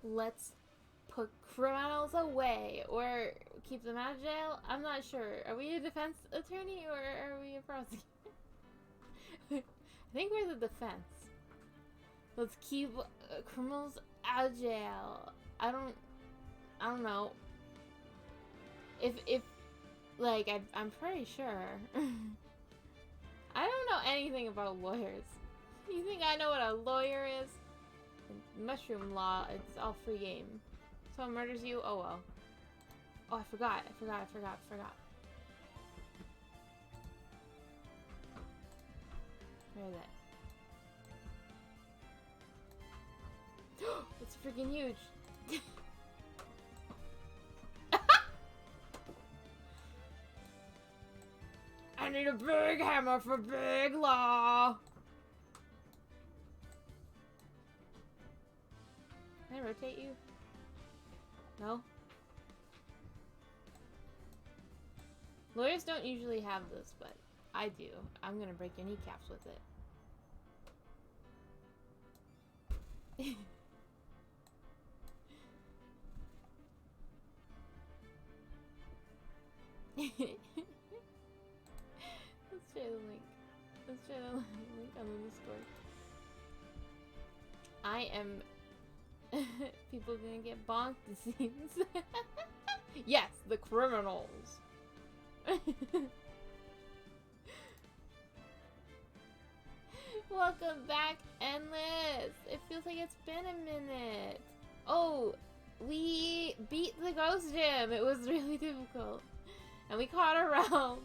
Let's put criminals away or keep them out of jail. I'm not sure. Are we a defense attorney or are we a prosecutor? I think we're the defense. Let's keep criminals out of jail. I don't know. If like I'm pretty sure. I don't know anything about lawyers. You think I know what a lawyer is? In mushroom law, it's all free game. Someone murders you, oh well. Oh, I forgot. Where is it? It's freaking huge. I need a big hammer for big law. Can I rotate you? No? Lawyers don't usually have this, but I do. I'm gonna break your kneecaps with it. Let's share the link. Let's share the link on the Discord. I am... People gonna get bonked, it seems. Yes, the criminals. Welcome back, Endless. It feels like it's been a minute. Oh, we beat the ghost gym. It was really difficult. And we caught our rounds.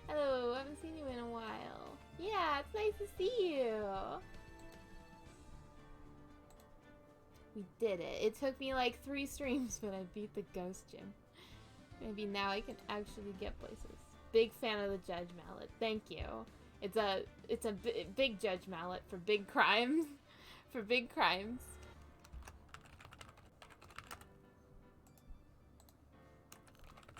Hello, I haven't seen you in a while. Yeah, it's nice to see you. We did it. It took me like 3 streams, but I beat the ghost gym. Maybe now I can actually get places. Big fan of the judge mallet. Thank you. It's a big judge mallet for big crimes. For big crimes.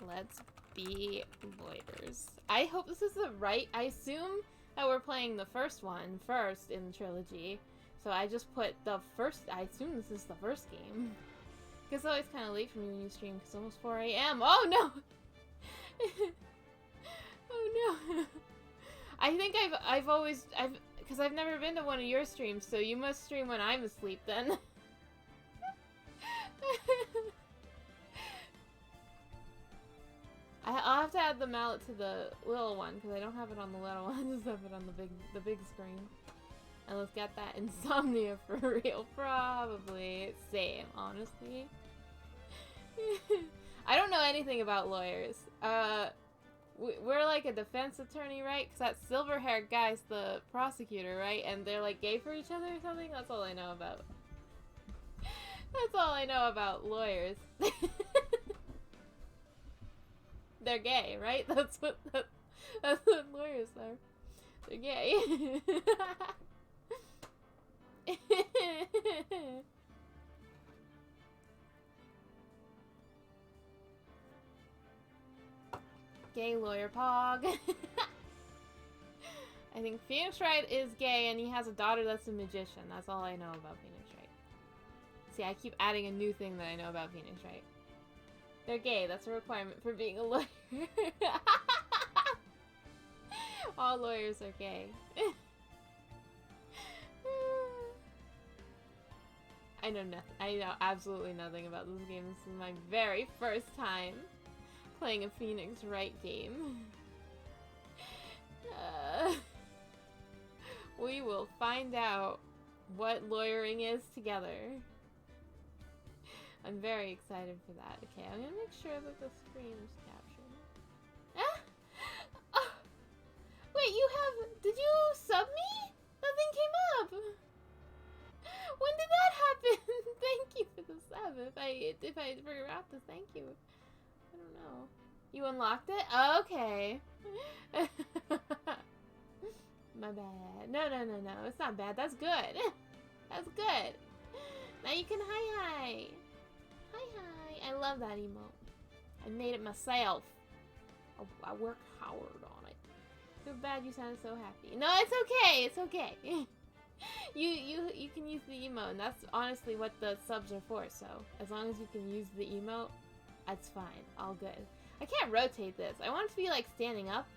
Let's be lawyers. I hope this is the right. I assume that we're playing the first one first in the trilogy. So I just put the first. I assume this is the first game. It's always kind of late for me when you stream because it's almost 4 a.m. Oh no! Oh no! I think because I've never been to one of your streams, so you must stream when I'm asleep then. I'll have to add the mallet to the little one because I don't have it on the little one. I just have it on the big screen. And let's get that insomnia for real. Probably. Same, honestly. I don't know anything about lawyers. We're like a defense attorney, right? Because that silver-haired guy's the prosecutor, right? And they're like gay for each other or something? That's all I know about. That's all I know about lawyers. They're gay, right? That's what lawyers are. They're gay. Gay lawyer Pog. I think Phoenix Wright is gay and he has a daughter that's a magician. That's all I know about Phoenix Wright. See, I keep adding a new thing that I know about Phoenix Wright. They're gay. That's a requirement for being a lawyer. All lawyers are gay. I know nothing. I know absolutely nothing about this game. This is my very first time playing a Phoenix Wright game. We will find out what lawyering is together. I'm very excited for that. Okay, I'm gonna make sure that the screen is captured. Ah! Oh! Wait, you have... Did you sub me? Nothing came up! When did that happen? Thank you for the sub. If I forgot to thank you. I don't know. You unlocked it? Oh, okay. My bad. No. It's not bad. That's good. That's good. Now you can hi. Hi. I love that emote. I made it myself. I worked hard on it. Too bad you sounded so happy. No, it's okay. It's okay. You can use the emote, and that's honestly what the subs are for. So as long as you can use the emote, that's fine. All good. I can't rotate this. I want it to be like standing up.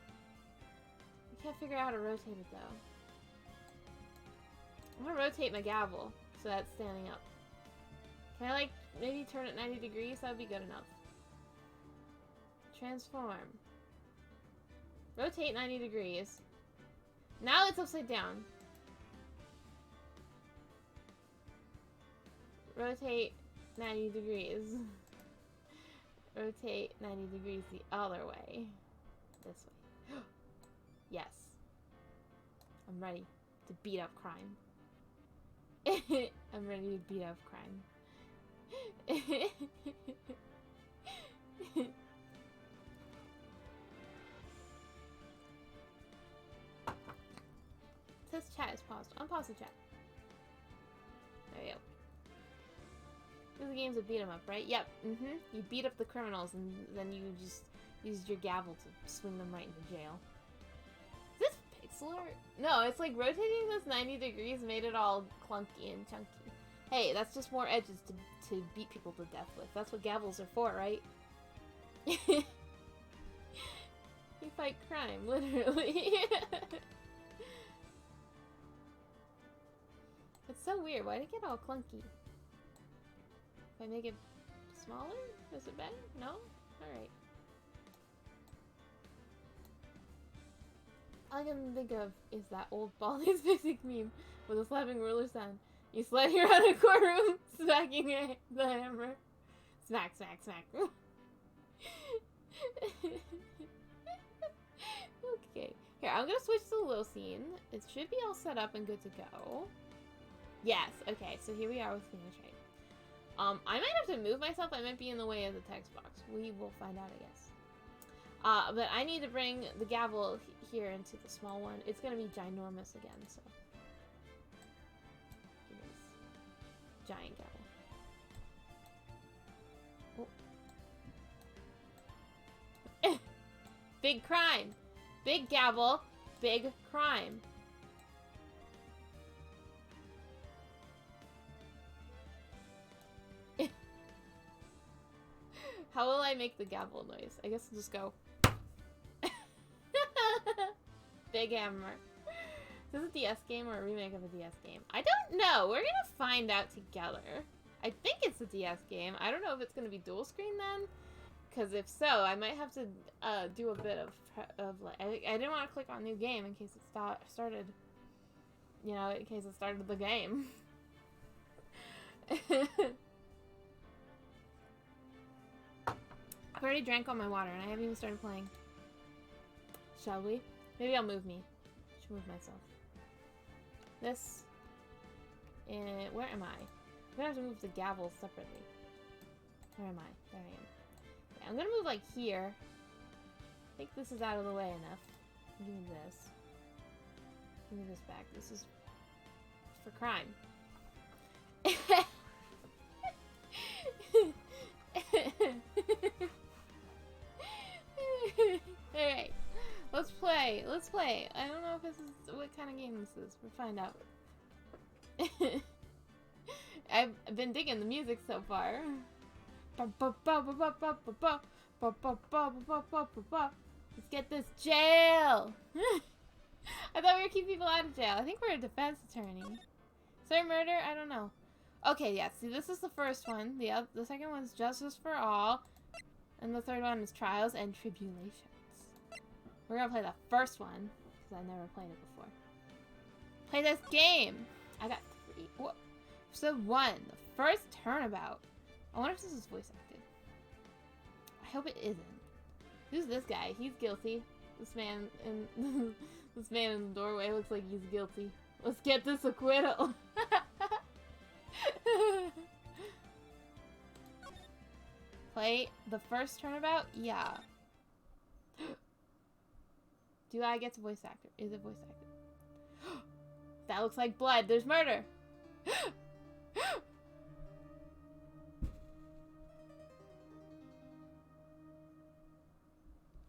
I can't figure out how to rotate it though. I'm gonna rotate my gavel so that's standing up. Can I like maybe turn it 90 degrees? That would be good enough. Transform. Rotate 90 degrees. Now it's upside down. Rotate 90 degrees. Rotate 90 degrees the other way. This way. Yes. I'm ready to beat up crime. I'm ready to beat up crime. Says chat is paused. Unpause the chat. There we go. These games of beat 'em up, right? Yep. You beat up the criminals and then you just use your gavel to swing them right into jail. Is this pixel art? No, it's like rotating this 90 degrees made it all clunky and chunky. Hey, that's just more edges to beat people to death with. That's what gavels are for, right? You fight crime, literally. It's so weird. Why'd it get all clunky? If I make it smaller, is it better? No? Alright. All I can think of is that old Baldi's Basic meme with a slapping ruler sound. You sliding around a courtroom, smacking the hammer. Smack, smack, smack. Okay. Here, I'm gonna switch to the little scene. It should be all set up and good to go. Yes, okay, so here we are with Finish Right. I might have to move myself. I might be in the way of the text box. We will find out, I guess. But I need to bring the gavel here into the small one. It's gonna be ginormous again, so. It is. Giant gavel. Oh. Big crime! Big gavel, big crime. How will I make the gavel noise? I guess I'll just go. Big hammer. Is this a DS game or a remake of a DS game? I don't know. We're gonna find out together. I think it's a DS game. I don't know if it's gonna be dual screen then. Because if so, I might have to do a bit of like... I didn't want to click on new game in case it started... You know, in case it started the game. I've already drank all my water and I haven't even started playing. Shall we? Maybe I'll move me. I should move myself. This. And where am I? I'm gonna have to move the gavel separately. Where am I? There I am. Yeah, I'm gonna move like here. I think this is out of the way enough. Give me this. Give me this back. This is for crime. Alright. Let's play. Let's play. I don't know if this is what kind of game this is. We'll find out. I've been digging the music so far. Let's get this jail. I thought we were keeping people out of jail. I think we're a defense attorney. Is there murder? I don't know. Okay, yeah. See, this is the first one. The second one's justice for all. And the third one is trials and tribulations. We're gonna play the first one, because I've never played it before. Play this game! I got 3. What? Episode 1. The first turnabout. I wonder if this is voice acted. I hope it isn't. Who's this guy? He's guilty. This man in this man in the doorway looks like he's guilty. Let's get this acquittal. Play the first turnabout? Yeah. Do I get to voice actor? Is it voice actor? That looks like blood. There's murder.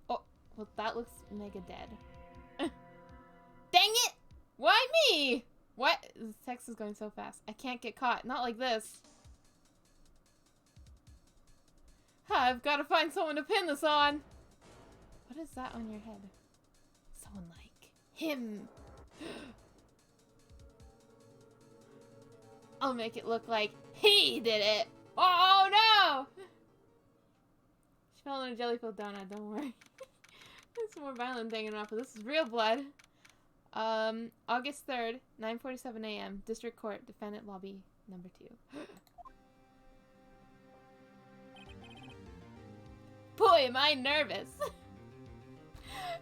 Oh, well that looks mega dead. Dang it! Why me? What? This text is going so fast. I can't get caught. Not like this. I've got to find someone to pin this on. What is that on your head? Someone like him. I'll make it look like he did it. Oh no! She fell in a jelly-filled donut, don't worry. It's more violent than enough, but this is real blood. August 3rd, 9:47 a.m. District Court, Defendant Lobby, number 2. Boy, am I nervous!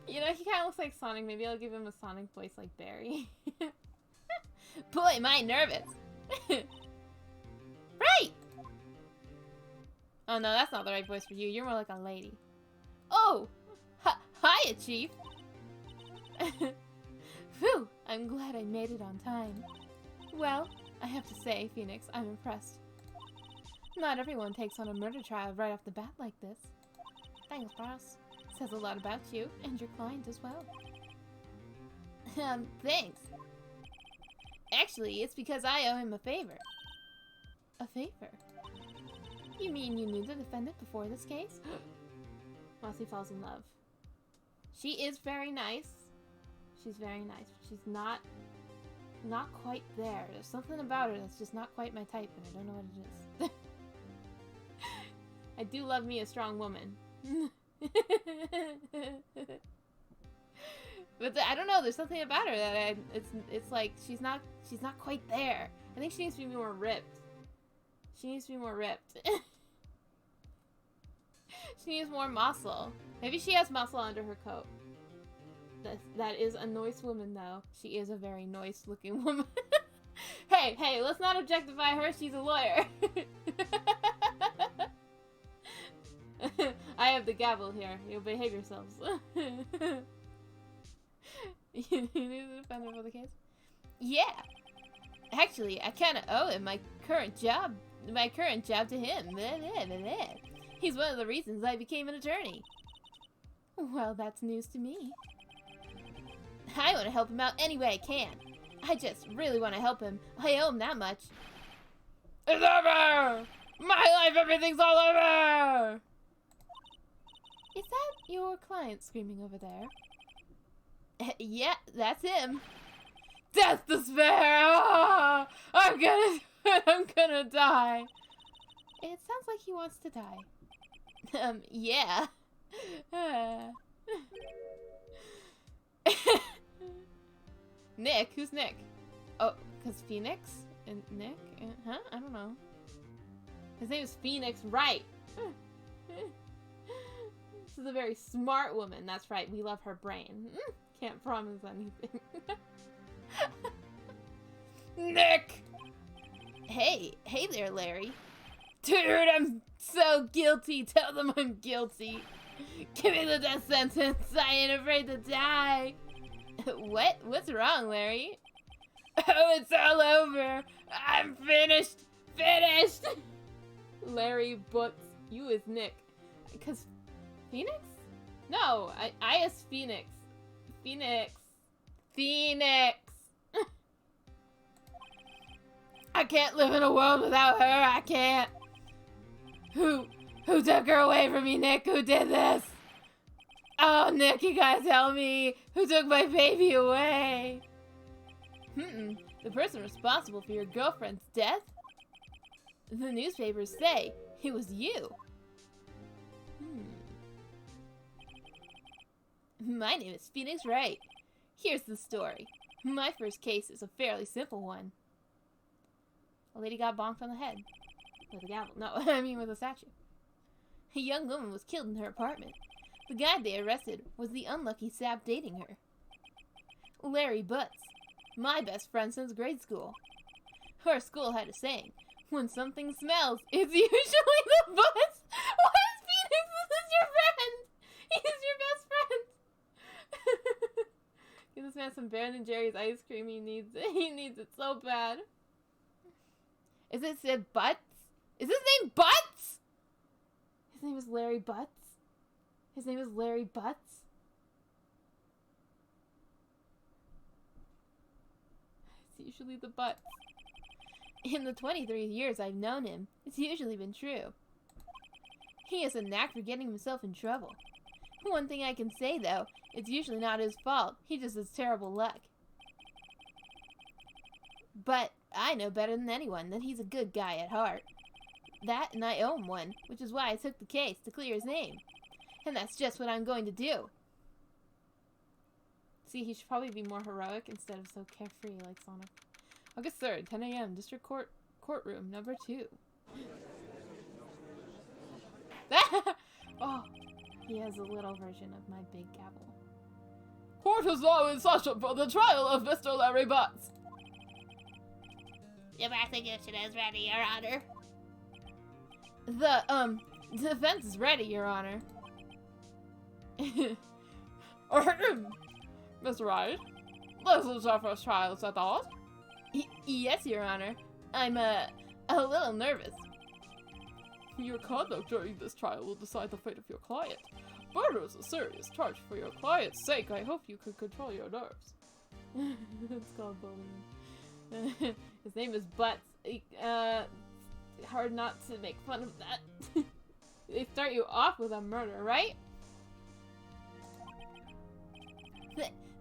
You know, he kind of looks like Sonic. Maybe I'll give him a Sonic voice like Barry. Boy, am I nervous! Right! Oh no, that's not the right voice for you. You're more like a lady. Oh! Hiya, Chief! Phew! I'm glad I made it on time. Well, I have to say, Phoenix, I'm impressed. Not everyone takes on a murder trial right off the bat like this. Thanks, boss. Says a lot about you, and your client as well. Thanks. Actually, it's because I owe him a favor. A favor? You mean you knew the defendant before this case? Mossy falls in love. She is very nice. She's very nice. She's not quite there. There's something about her that's just not quite my type, and I don't know what it is. I do love me a strong woman. But I don't know, there's something about her that it's like she's not quite there. I think she needs to be more ripped. She needs to be more ripped. She needs more muscle. Maybe she has muscle under her coat. That is a nice woman, though. She is a very nice looking woman. Hey, let's not objectify her. She's a lawyer. I have the gavel here. You behave yourselves. You need a defender for the case? Yeah. Actually, I kind of owe him my current job to him. He's one of the reasons I became an attorney. Well, that's news to me. I want to help him out any way I can. I just really want to help him. I owe him that much. It's over! My life, everything's all over! Is that your client screaming over there? Yeah, that's him. Death, despair! Oh, I'm gonna die. It sounds like he wants to die. Yeah. Nick? Who's Nick? Oh, because Phoenix? And Nick? Huh? I don't know. His name is Phoenix Wright. This is a very smart woman. That's right. We love her brain. Can't promise anything. Nick! Hey there, Larry. Dude, I'm so guilty. Tell them I'm guilty. Give me the death sentence. I ain't afraid to die. What? What's wrong, Larry? Oh, it's all over. I'm finished. Finished. Larry Butz. You is Nick. Because Phoenix? No, I is Phoenix. Phoenix. I can't live in a world without her. I can't. Who took her away from me, Nick? Who did this? Oh, Nick, you gotta tell me. Who took my baby away? The person responsible for your girlfriend's death? The newspapers say it was you. My name is Phoenix Wright. Here's the story. My first case is a fairly simple one. A lady got bonked on the head. With a gavel. No, I mean with a statue. A young woman was killed in her apartment. The guy they arrested was the unlucky sap dating her. Larry Butz. My best friend since grade school. Our school had a saying, when something smells, it's usually the Butz. What is Phoenix? This is your friend! He's your best friend! Give this man some Ben & Jerry's ice cream. He needs it so bad. Is it said Butz? Is his name Butz? His name is Larry Butz? His name is Larry Butz? It's usually the Butz. In the 23 years I've known him, it's usually been true. He has a knack for getting himself in trouble. One thing I can say, though, it's usually not his fault. He just has terrible luck. But I know better than anyone that he's a good guy at heart. That, and I owe him one, which is why I took the case to clear his name. And that's just what I'm going to do. See, he should probably be more heroic instead of so carefree like Sonic. August 3rd, 10 a.m., District Courtroom, number 2. Oh, he has a little version of my big gavel. Court is now in session for the trial of Mr. Larry Butz. The prosecution is ready, Your Honor. The defense is ready, Your Honor. Miss Wright, this is your first trial, is that all? Yes, Your Honor. I'm, a little nervous. Your conduct during this trial will decide the fate of your client. Murder is a serious charge. For your client's sake, I hope you can control your nerves. It's called bullying. His name is Butz. Hard not to make fun of that. They start you off with a murder, right?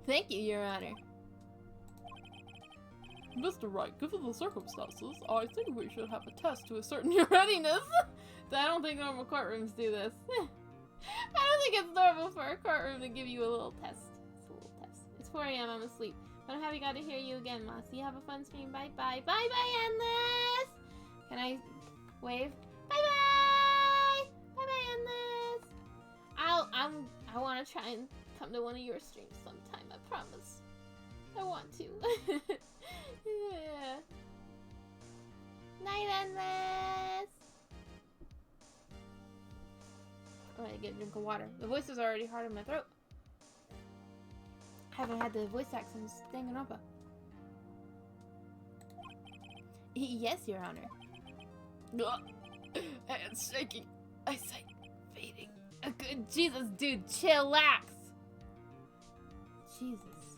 Thank you, Your Honor. Mr. Wright, given the circumstances, I think we should have a test to ascertain your readiness. I don't think normal courtrooms do this. I don't think it's normal for a courtroom to give you a little test. It's a little test. It's 4 a.m. I'm asleep. But I'm happy got to hear you again, Mossy. Have a fun stream. Bye-bye. Bye-bye, Endless! Can I wave? Bye-bye! Bye-bye, Endless! I want to try and come to one of your streams sometime. I promise. I want to. Yeah. Night, Endless! Oh, I get a drink of water. The voice is already hard in my throat. I haven't had the voice act since Danganronpa. Yes, Your Honor. Hands shaking. Eyesight fading. Good Jesus, dude, chillax! Jesus.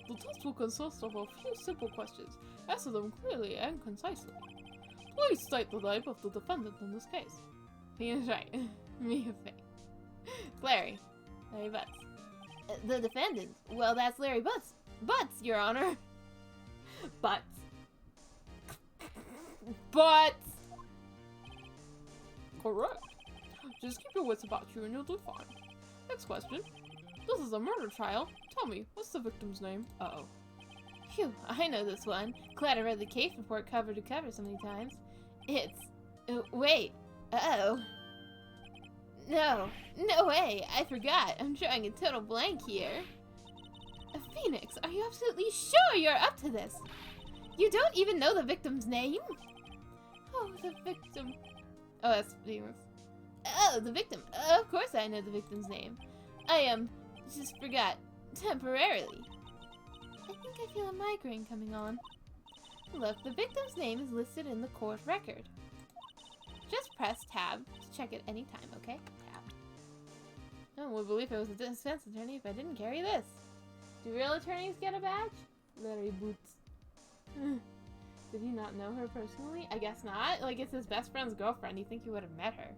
The test will consist of a few simple questions. Answer them clearly and concisely. Please state the name of the defendant in this case. Mia's right. Mia Fey. Larry. Larry Butz. The defendant? Well, that's Larry Butz. Butz, Your Honor. Butz. Butz! Correct. Just keep your wits about you and you'll do fine. Next question. This is a murder trial. Tell me, what's the victim's name? Uh-oh. Phew, I know this one. Glad I read the case report cover to cover so many times. It's... wait. Uh-oh. No. No way. I forgot. I'm drawing a total blank here. Phoenix, are you absolutely sure you're up to this? You don't even know the victim's name? Oh, the victim. Oh, that's Phoenix. Oh, the victim. Of course I know the victim's name. I, just forgot. Temporarily. I think I feel a migraine coming on. Look, the victim's name is listed in the court record. Just press tab to check it anytime, okay? Tab. No one would believe I was a defense attorney if I didn't carry this. Do real attorneys get a badge? Larry Butz. Did he not know her personally? I guess not. Like, it's his best friend's girlfriend. You think he would have met her.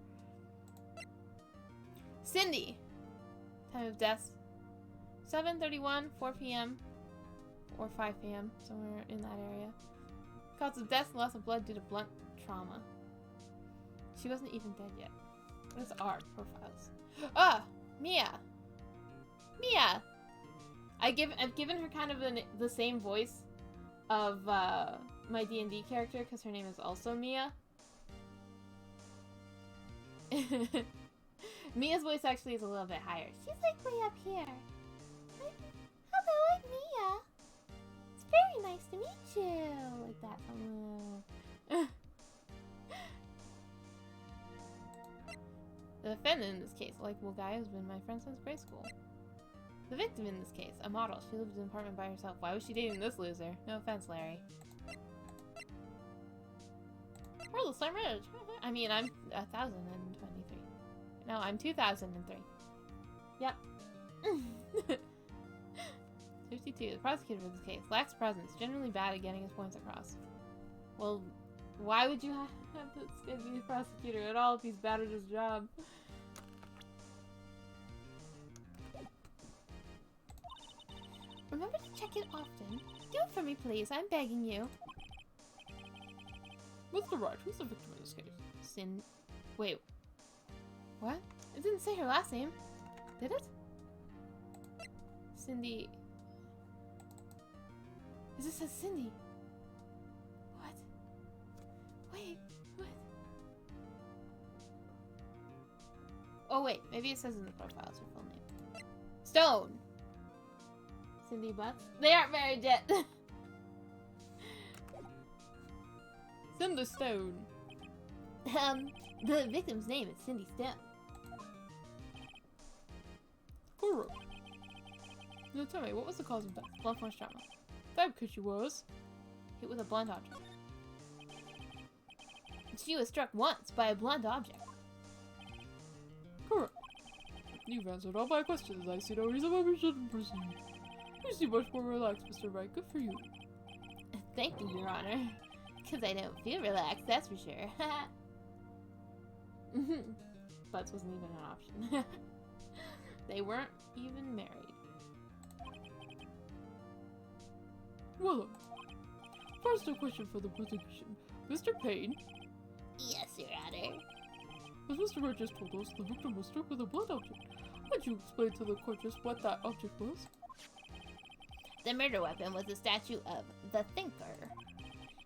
Cindy! Time of death. 7:31, 4 p.m. Or 5 p.m. Somewhere in that area. Cause of death, loss of blood due to blunt trauma. She wasn't even dead yet. What is our profiles? Ah! Mia! Mia! I've given her kind of the same voice of my D&D character because her name is also Mia. Mia's voice actually is a little bit higher. She's like way up here. Hello, I'm Mia. It's very nice to meet you. Like that. Hello. The defendant in this case, a likable guy who's been my friend since grade school. The victim in this case, a model. She lived in an apartment by herself. Why was she dating this loser? No offense, Larry. We're the same age. I mean, I'm 1,023. No, I'm 2003. Yep. 52. The prosecutor for this case lacks presence, generally bad at getting his points across. Well, why would you have this guy be the prosecutor at all if he's bad at his job? Remember to check it often. Do it for me, please. I'm begging you. Mr. Wright, who's the victim in this case? Wait. What? It didn't say her last name. Did it? Cindy. It just says Cindy. What? Wait, what? Oh wait, maybe it says in the profile it's her full name. Stone! Cindy Butz? They aren't married yet! Cindy Stone. The victim's name is Cindy Stone. Correct. Now tell me, what was the cause of death? Blunt force trauma. That because she was Hit with a blunt object. She was struck once by a blunt object. correct. You've answered all my questions. I see no reason why we shouldn't proceed. You seem much more relaxed, Mr. Wright. Good for you. Thank you, Your Honor. Because I don't feel relaxed, that's for sure. Butz wasn't even an option. They weren't even married. Well, first a question for the prosecution. Mr. Payne, Yes, Your Honor. as Mr. Wright just told us, the victim was struck with a blunt object. Would you explain to the court just what that object was? The murder weapon was a statue of the Thinker.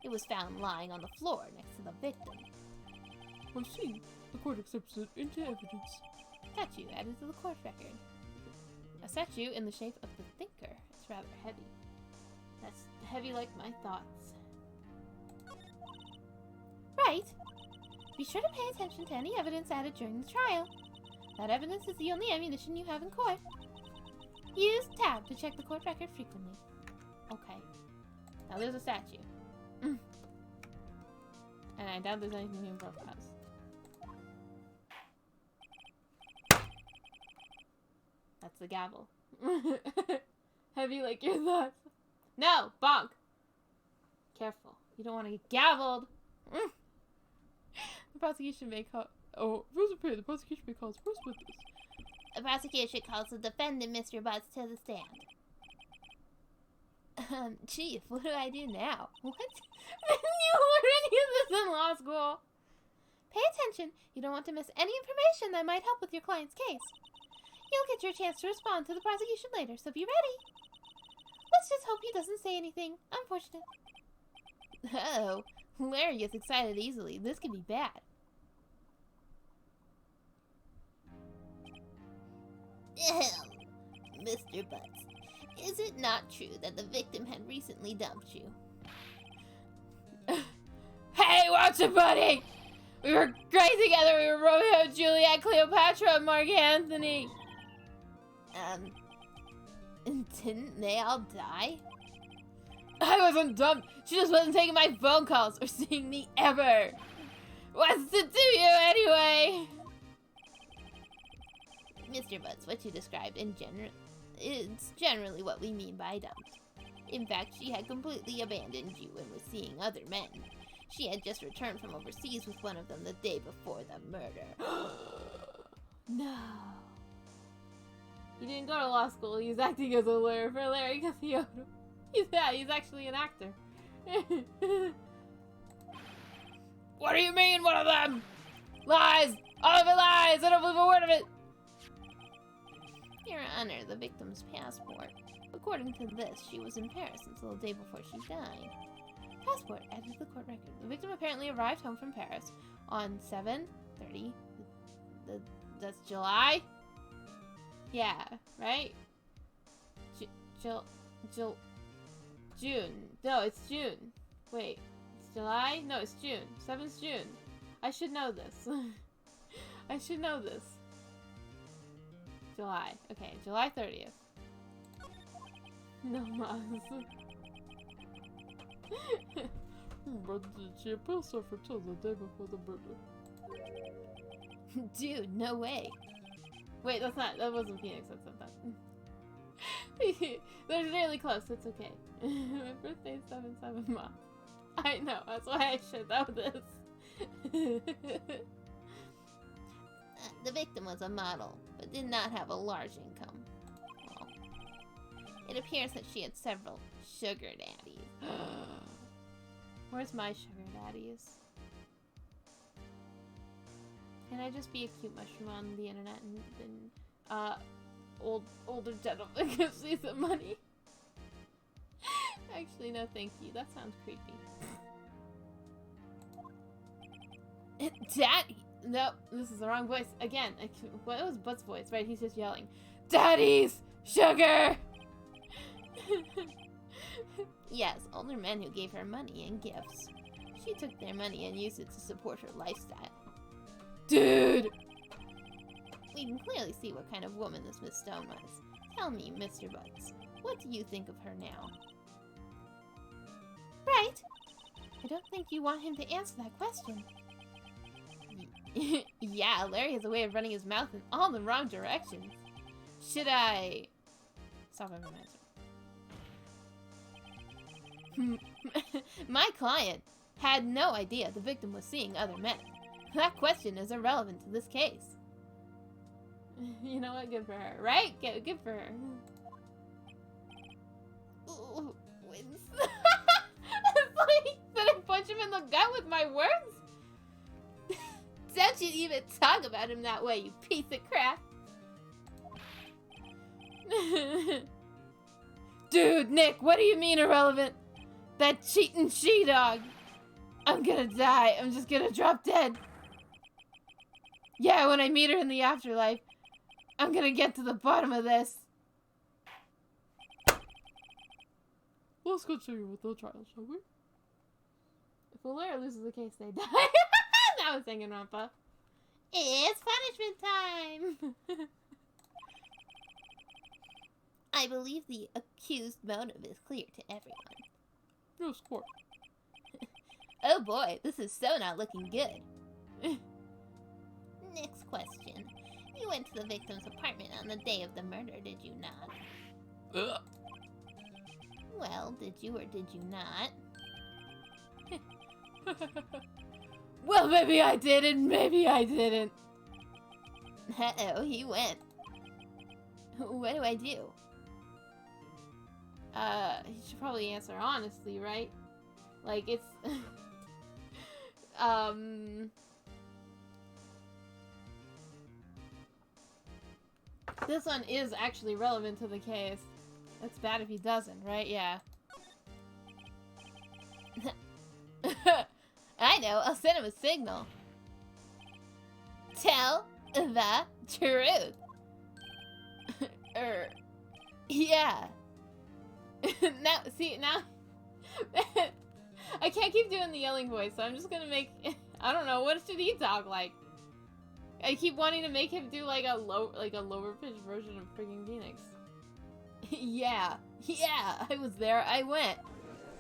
It was found lying on the floor next to the victim. I see. The court accepts it into evidence. Statue added to the court record. A statue in the shape of the Thinker. It's rather heavy. That's heavy like my thoughts. Right. Be sure to pay attention to any evidence added during the trial. That evidence is the only ammunition you have in court. Use tab to check the court record frequently. Okay. Now there's a statue. And I doubt there's anything new in profiles. That's the gavel. Heavy like your thoughts. No! Bonk! Careful. You don't want to get gavelled! The prosecution may call... Oh, Mr. Payne, the prosecution may call its first witness. The prosecution calls the defendant, Mr. Butz, to the stand. Chief, what do I do now? What? Didn't you learn any of this in law school? Pay attention. You don't want to miss any information that might help with your client's case. You'll get your chance to respond to the prosecution later, so be ready. Let's just hope he doesn't say anything unfortunate. Oh, Larry gets excited easily. This could be bad. Mr. Butz, is it not true that the victim had recently dumped you? Hey, watch it, buddy! We were great together. We were Romeo, Juliet, Cleopatra, and Mark Anthony. Didn't they all die? I wasn't dumped. She just wasn't taking my phone calls or seeing me ever. What's to do you anyway? Mr. Butz, what you described in is generally what we mean by dumped. In fact, she had completely abandoned you and was seeing other men. She had just returned from overseas with one of them the day before the murder. No. He didn't go to law school. He's acting as a lawyer for Larry Cassioto. He's actually an actor. What do you mean, one of them? Lies! All of it lies! I don't believe a word of it! Your Honor, the victim's passport. According to this, she was in Paris until the day before she died. Passport added to the court record. The victim apparently arrived home from Paris on 7/30. That's July? Yeah, right? June. No, it's June. Wait, it's July? No, it's June. 7th June. I should know this. I should know this. July. Okay, July 30th. No, Moss. But did she appeal herself until the day before the murder? Dude, no way. Wait, that wasn't Phoenix that said that. They're really close. It's okay. My birthday's 7/7, Mom. I know. That's why I should know this. The victim was a model, but did not have a large income. Well, it appears that she had several sugar daddies. Where's my sugar daddies? Can I just be a cute mushroom on the internet and older gentleman gives me some money? Actually, no, thank you. That sounds creepy. Daddy! No, this is the wrong voice. Again, what was Butz' voice? Right, he's just yelling, "Daddies! Sugar!" Yes, older men who gave her money and gifts. She took their money and used it to support her lifestyle. Dude! We can clearly see what kind of woman this Miss Stone was. Tell me, Mr. Butz, what do you think of her now? Right! I don't think you want him to answer that question. Yeah, Larry has a way of running his mouth in all the wrong directions. Should I... Stop him from answering. My client had no idea the victim was seeing other men. That question is irrelevant to this case. You know what? Good for her, right? Good for her. Ooh, wins. It's like, did I punch him in the gut with my words? Don't you even talk about him that way, you piece of crap. Dude, Nick, what do you mean irrelevant? That cheating she-dog. I'm gonna die. I'm just gonna drop dead. Yeah, when I meet her in the afterlife, I'm gonna get to the bottom of this. Let's continue with the trial, shall we? If Valera loses the case, they die. That was Danganronpa. It's punishment time! I believe the accused motive is clear to everyone. Yes, court. Oh boy, this is so not looking good. Next question. You went to the victim's apartment on the day of the murder, did you not? Ugh. Well, did you or did you not? Well, maybe I did and maybe I didn't. Uh-oh, he went. What do I do? You should probably answer honestly, right? Like, it's... This one is actually relevant to the case. That's bad if he doesn't, right? Yeah. I know, I'll send him a signal. Tell the truth. Yeah. Now, see, now... I can't keep doing the yelling voice, so I'm just gonna make... I don't know, what should he talk like? I keep wanting to make him do like a lower pitched version of freaking Phoenix. Yeah, I was there, I went.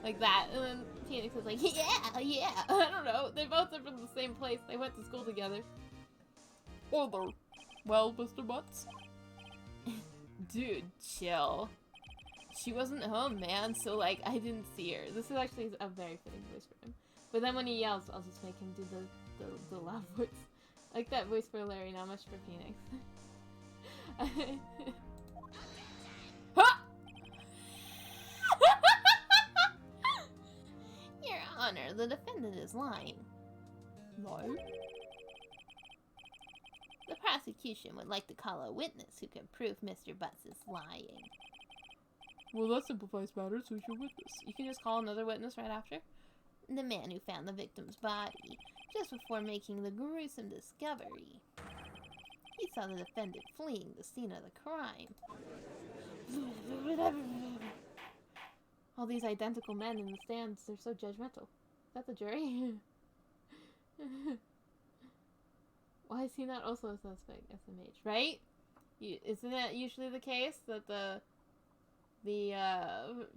Like that, and then Phoenix is like, yeah. I don't know, they both are from the same place, they went to school together. Order. Well, Mr. Butz? Dude, chill. She wasn't home, man, so like, I didn't see her. This is actually a very fitting voice for him. But then when he yells, I'll just make him do the loud voice. I like that voice for Larry, not much for Phoenix. Your Honor, the defendant is lying. Lying? The prosecution would like to call a witness who can prove Mr. Butz is lying. Well, that simplifies matters. Who's your witness? You can just call another witness right after? The man who found the victim's body, just before making the gruesome discovery. He saw the defendant fleeing the scene of the crime. All these identical men in the stands, they're so judgmental. Is that the jury? Why is he not also a suspect, SMH, right? Isn't that usually the case that the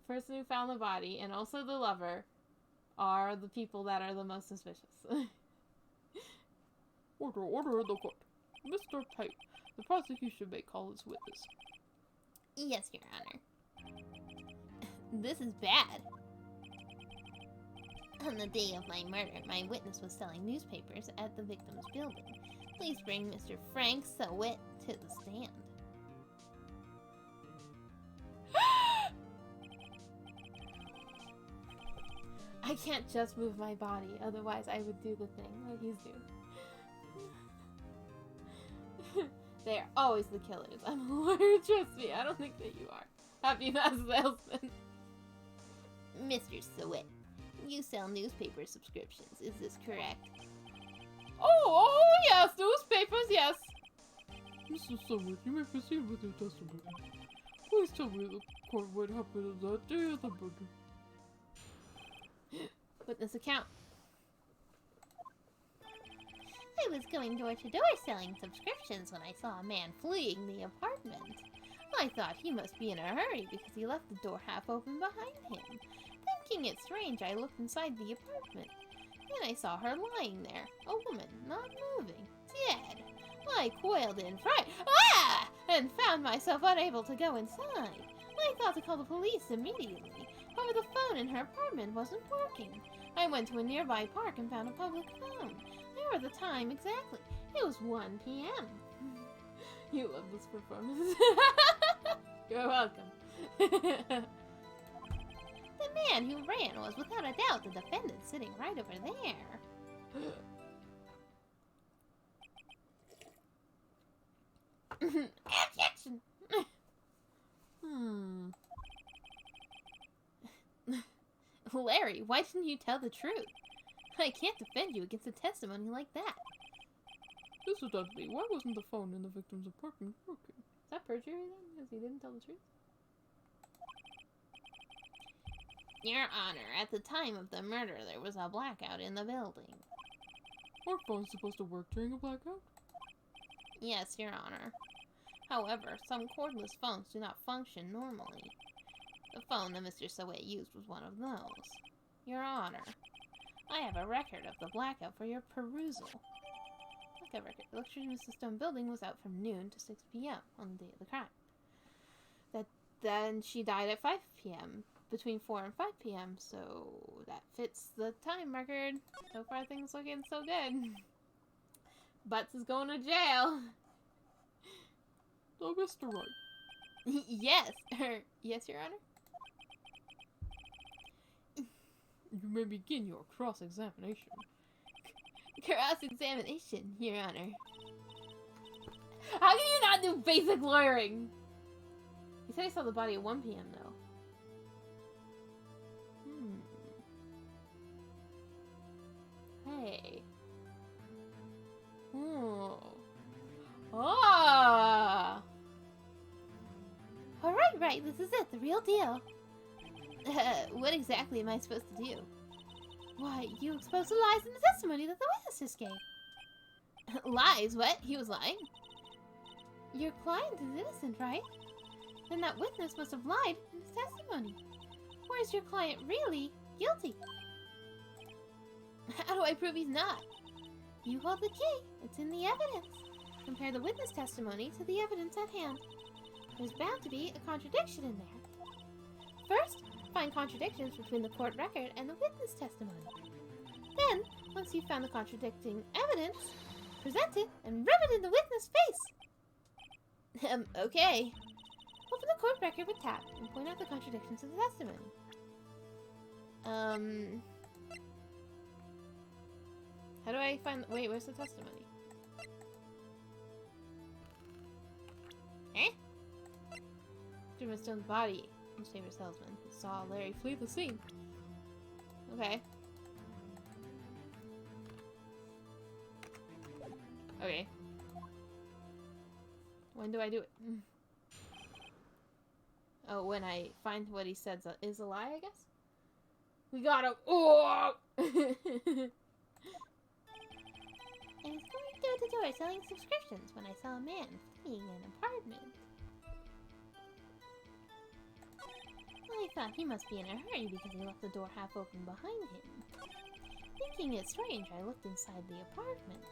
person who found the body and also the lover are the people that are the most suspicious? Order in the court. Mr. Pipe, the prosecution may call his witness. Yes, Your Honor. This is bad. On the day of my murder, my witness was selling newspapers at the victim's building. Please bring Mr. Frank Sowit to the stand. I can't just move my body, otherwise I would do the thing that he's doing. They're always the killers. I'm a lawyer, trust me. I don't think that you are. Happy Mass salesman. Mr. Sowit, you sell newspaper subscriptions, is this correct? Oh, yes, newspapers, yes. Mr. Sowit, you may proceed with your testimony. Please tell me the court what happened on that day of the murder. Witness account. I was going door to door selling subscriptions when I saw a man fleeing the apartment. I thought he must be in a hurry because he left the door half open behind him. Thinking it strange, I looked inside the apartment. Then I saw her lying there, a woman, not moving, dead. I coiled in fright, and found myself unable to go inside. I thought to call the police immediately. However, the phone in her apartment wasn't working. I went to a nearby park and found a public phone. I heard the time exactly. It was 1 p.m. You love this performance. You're welcome. The man who ran was without a doubt the defendant sitting right over there. Objection! Larry, why didn't you tell the truth? I can't defend you against a testimony like that. Mr. Dudley, why wasn't the phone in the victim's apartment working? Is that perjury then? Because he didn't tell the truth? Your Honor, at the time of the murder, there was a blackout in the building. Are phones supposed to work during a blackout? Yes, Your Honor. However, some cordless phones do not function normally. The phone that Mr. Sowit used was one of those. Your Honor, I have a record of the blackout for your perusal. Blackout record. Electricity in the Stone building was out from noon to 6 p.m. on the day of the crime. Then she died at 5 p.m. Between 4 and 5 p.m. So that fits the time record. So far things looking so good. Butz is going to jail. Oh, Mr. Wright. Yes. Yes, Your Honor? You may begin your cross-examination. Cross-examination, Your Honor. How can you not do basic lawyering? He said he saw the body at 1 p.m. though. Hey. Oh. Ah! Alright, Wright, this is it, the real deal. What exactly am I supposed to do? Why, you exposed the lies in the testimony that the witnesses gave. Lies? What? He was lying? Your client is innocent, right? Then that witness must have lied in his testimony. Or is your client really guilty? How do I prove he's not? You hold the key. It's in the evidence. Compare the witness testimony to the evidence at hand. There's bound to be a contradiction in there. First, find contradictions between the court record and the witness testimony. Then, once you've found the contradicting evidence, present it and rub it in the witness' face. Okay. Open the court record with tab and point out the contradictions in the testimony. How do I find... Wait, where's the testimony? Eh? Jim Stone's body. Newspaper salesman saw Larry flee the scene. Okay. Okay. When do I do it? Oh, when I find what he said is a lie, I guess? We gotta... Oh! I was going door to door selling subscriptions when I saw a man fleeing an apartment. I thought he must be in a hurry because he left the door half open behind him. Thinking it strange, I looked inside the apartment.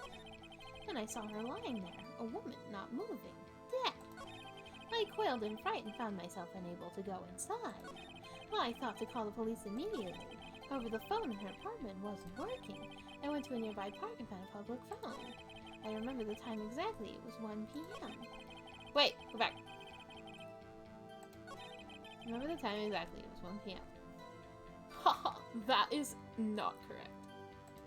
And I saw her lying there, a woman not moving, dead. I quailed in fright and found myself unable to go inside. Well, I thought to call the police immediately. However, the phone in her apartment wasn't working. I went to a nearby park and found a public phone. I remember the time exactly. It was 1 p.m. Wait, go back. Remember the time exactly. It was 1 p.m. Haha, that is not correct.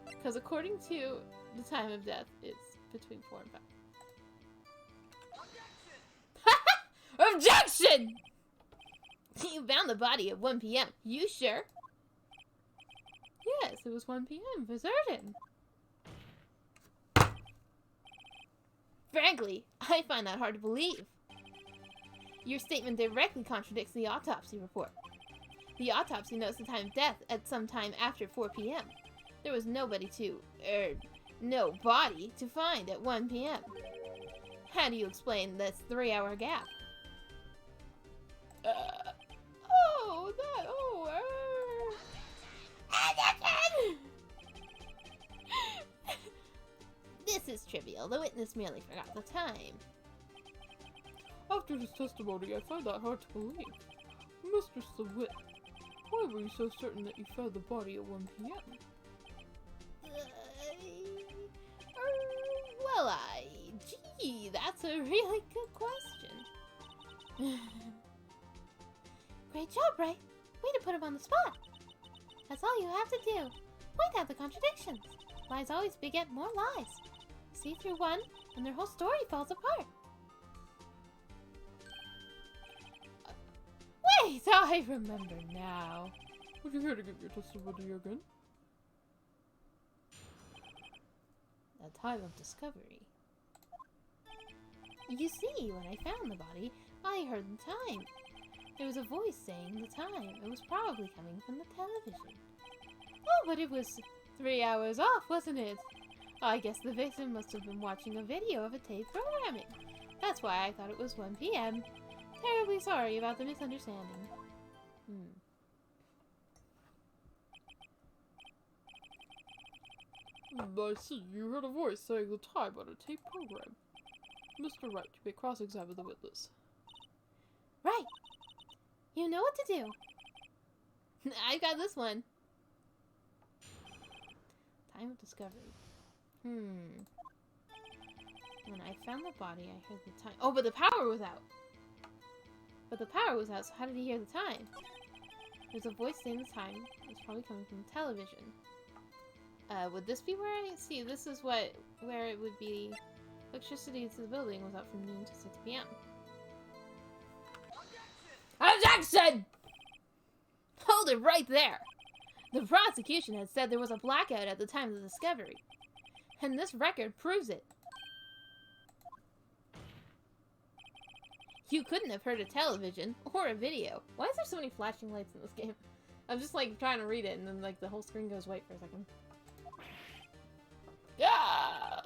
Because according to the time of death, it's between 4 and 5. Objection! You found the body at 1 p.m. You sure? Yes, it was 1 p.m. for certain. Frankly, I find that hard to believe. Your statement directly contradicts the autopsy report. The autopsy notes the time of death at some time after 4 p.m. There was no body to find at 1 p.m. How do you explain this 3-hour gap? This is trivial. The witness merely forgot the time. After his testimony, I find that hard to believe. Mr. Sawit, why were you so certain that you found the body at 1 p.m.? Gee, that's a really good question. Great job, Wright. Way to put him on the spot. That's all you have to do. Point out the contradictions. Lies always beget more lies. See through one, and their whole story falls apart. Wait, I remember now. Would you care to give your testimony again? The time of discovery. You see, when I found the body, I heard the time. There was a voice saying the time. It was probably coming from the television. Oh, but it was 3 hours off, wasn't it? I guess the victim must have been watching a video of a tape programming. That's why I thought it was 1 p.m. Terribly sorry about the misunderstanding. I see. You heard a voice saying the time on a tape program. Mr. Wright, you may cross-examine the witness. Right. You know what to do. I got this one. Time of discovery. When I found the body, I heard the time. Oh, but the power was out. So how did he hear the time? There's a voice saying the time. It's probably coming from the television. Would this be where I see? This is where it would be. Electricity to the building was out from noon to 6 p.m. Objection! Hold it right there. The prosecution had said there was a blackout at the time of the discovery. And this record proves it. You couldn't have heard a television or a video. Why is there so many flashing lights in this game? I'm just like trying to read it and then like the whole screen goes white for a second. Yeah!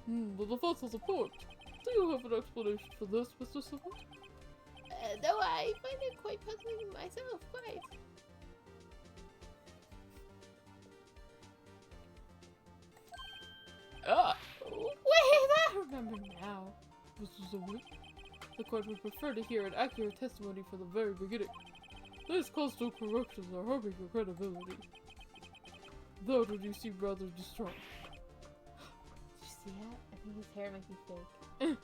The defense has a point. Do you have an explanation for this, Mr. Sawit? Though I find it quite puzzling myself, quite. Wait, I remember now. Mr. Sawit, the court would prefer to hear an accurate testimony from the very beginning. These constant corrections are harming your credibility. Though did you seem rather distraught? Did you see that? I think his hair might be fake.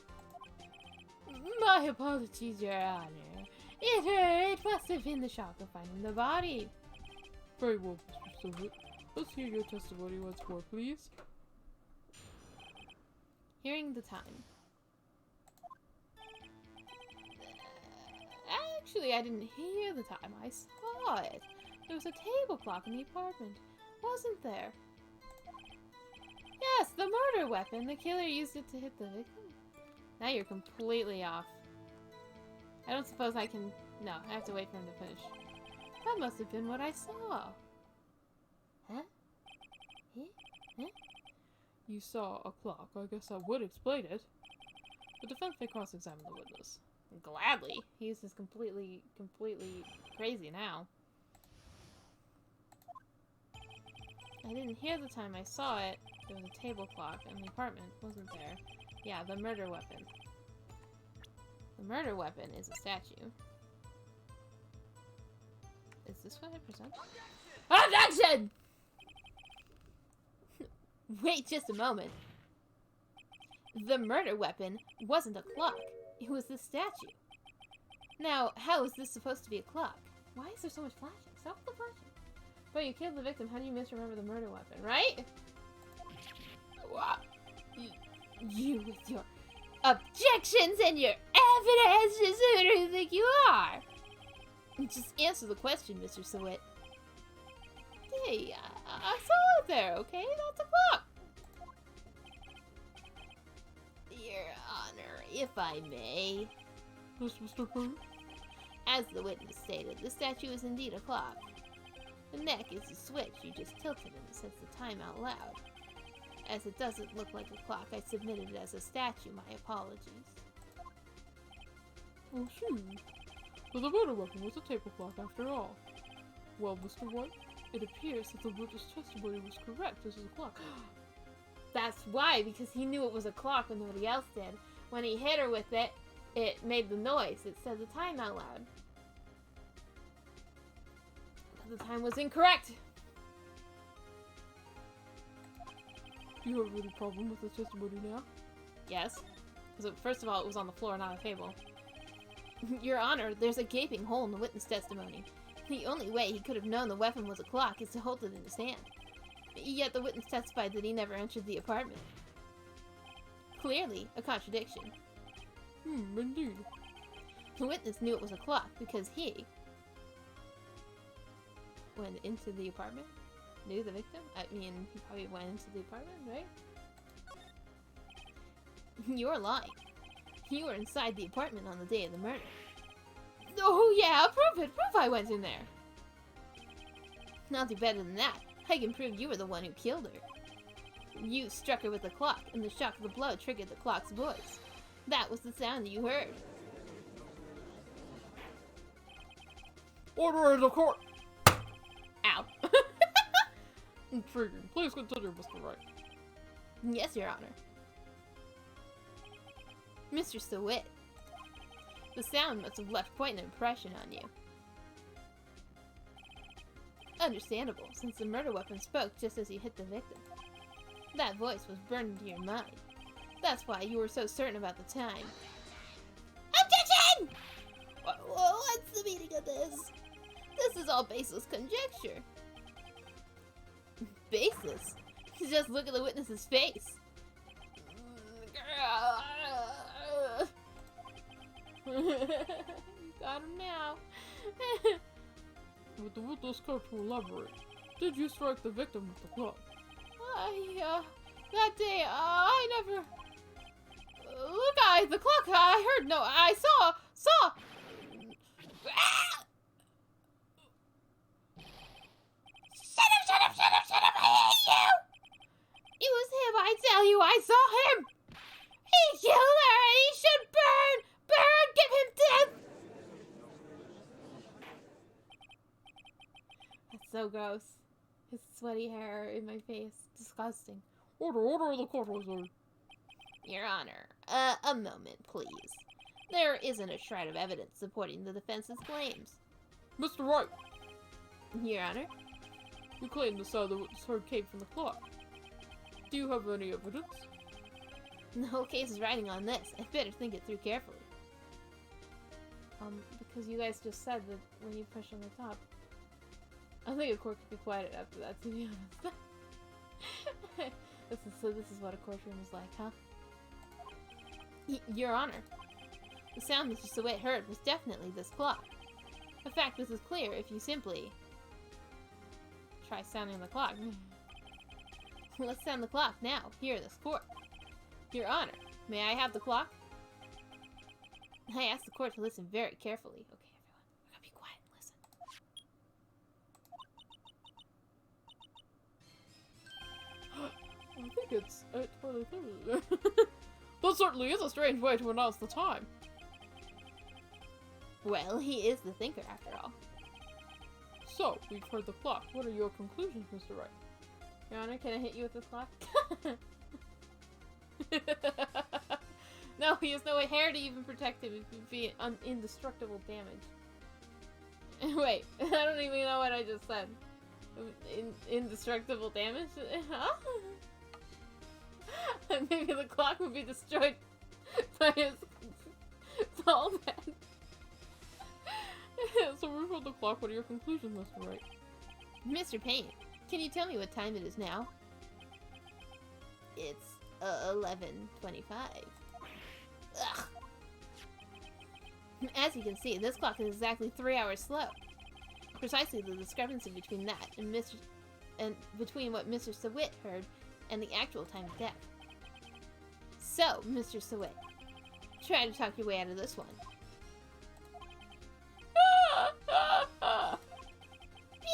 My apologies, Your Honor. It must have been the shock of finding the body. Very well, Mr. Sawit. Let's hear your testimony once more, please. Hearing the time. Actually, I didn't hear the time. I saw it. There was a table clock in the apartment. Wasn't there? Yes, the murder weapon. The killer used it to hit the victim. Now you're completely off. I don't suppose I can... No, I have to wait for him to finish. That must have been what I saw. Huh? Huh? You saw a clock. I guess that would explain it. The defense may cross-examine the witness. Gladly. He's just completely crazy now. I didn't hear the time I saw it. There was a table clock in the apartment, wasn't there? Yeah, the murder weapon. The The murder weapon is a statue. Is this what I present? Objection! Wait just a moment. The murder weapon wasn't a clock. It was the statue. Now, how is this supposed to be a clock? Why is there so much flashing? Stop the flashing. But you killed the victim. How do you misremember the murder weapon, right? Wow. You with your objections and your evidence, just who do you think you are? Just answer the question, Mr. Sawit. Hey, I saw it there, okay? That's a clock. Your Honor, if I may. Yes, Mr. Payne? As the witness stated, the statue is indeed a clock. The neck is a switch you just tilted and it sets the time out loud. As it doesn't look like a clock, I submitted it as a statue. My apologies. Oh, shoot. But the murder weapon was a table clock after all. Well, Mr. White, it appears that the witness testimony was correct. This is a clock. That's why, because he knew it was a clock when nobody else did. When he hit her with it, it made the noise. It said the time out loud. But the time was incorrect. Do you have any problem with the testimony now? Yes. Because first of all, it was on the floor, not a table. Your Honor, there's a gaping hole in the witness testimony. The only way he could have known the weapon was a clock is to hold it in his hand. Yet the witness testified that he never entered the apartment. Clearly, a contradiction. Indeed. The witness knew it was a clock because he went into the apartment, knew the victim. I mean, he probably went into the apartment, right? You're lying. You were inside the apartment on the day of the murder. Oh yeah, prove it! Prove I went in there! Not do better than that. I can prove you were the one who killed her. You struck her with the clock, and the shock of the blow triggered the clock's voice. That was the sound you heard. Order in the court! Ow. Intriguing. Please continue, Mr. Wright. Yes, Your Honor. Mr. Sawit, the sound must have left quite an impression on you. Understandable, since the murder weapon spoke just as you hit the victim. That voice was burned into your mind. That's why you were so certain about the time. Objection! What's the meaning of this? This is all baseless conjecture. Baseless? Just look at the witness's face. You got him now. With the witness care to elaborate, did you strike the victim with the clock? That day, I never... Look, the clock, I heard, no, I saw! Ah! Shut up, I hate you! It was him, I tell you, I saw him! He killed her and he should burn! Burn! Give him death! That's so gross. His sweaty hair in my face. Disgusting. Order in the court, Wizard. Your Honor, a moment, please. There isn't a shred of evidence supporting the defense's claims. Mr. Wright, Your Honor? you claim the sound the witness heard came from the clock. Do you have any evidence? The whole case is riding on this. I better think it through carefully. Because you guys just said that when you push on the top. I think a court could be quiet after that, to be honest. This is what a courtroom is like, huh? Your Honor, the sound Mr. Sawit heard was definitely this clock. In fact, this is clear if you simply try sounding the clock. Let's sound the clock now, here in this court. Your Honor, may I have the clock? I ask the court to listen very carefully. Okay, everyone, we're gonna be quiet and listen. I think it's 8:23. That certainly is a strange way to announce the time. Well, he is the thinker, after all. So, we've heard the clock. What are your conclusions, Mr. Wright? Your Honor, can I hit you with this clock? No, he has no hair to even protect him. It would be indestructible damage. Wait, I don't even know what I just said. Indestructible damage? Huh? Maybe the clock would be destroyed by his fall then. So we heard the clock. What are your conclusions, Mr. Wright? Mr. Payne, can you tell me what time it is now? It's 11:25. Ugh. As you can see, this clock is exactly 3 hours slow. Precisely the discrepancy between that and between what Mr. Sawit heard and the actual time of death. So, Mr. Sawit, try to talk your way out of this one.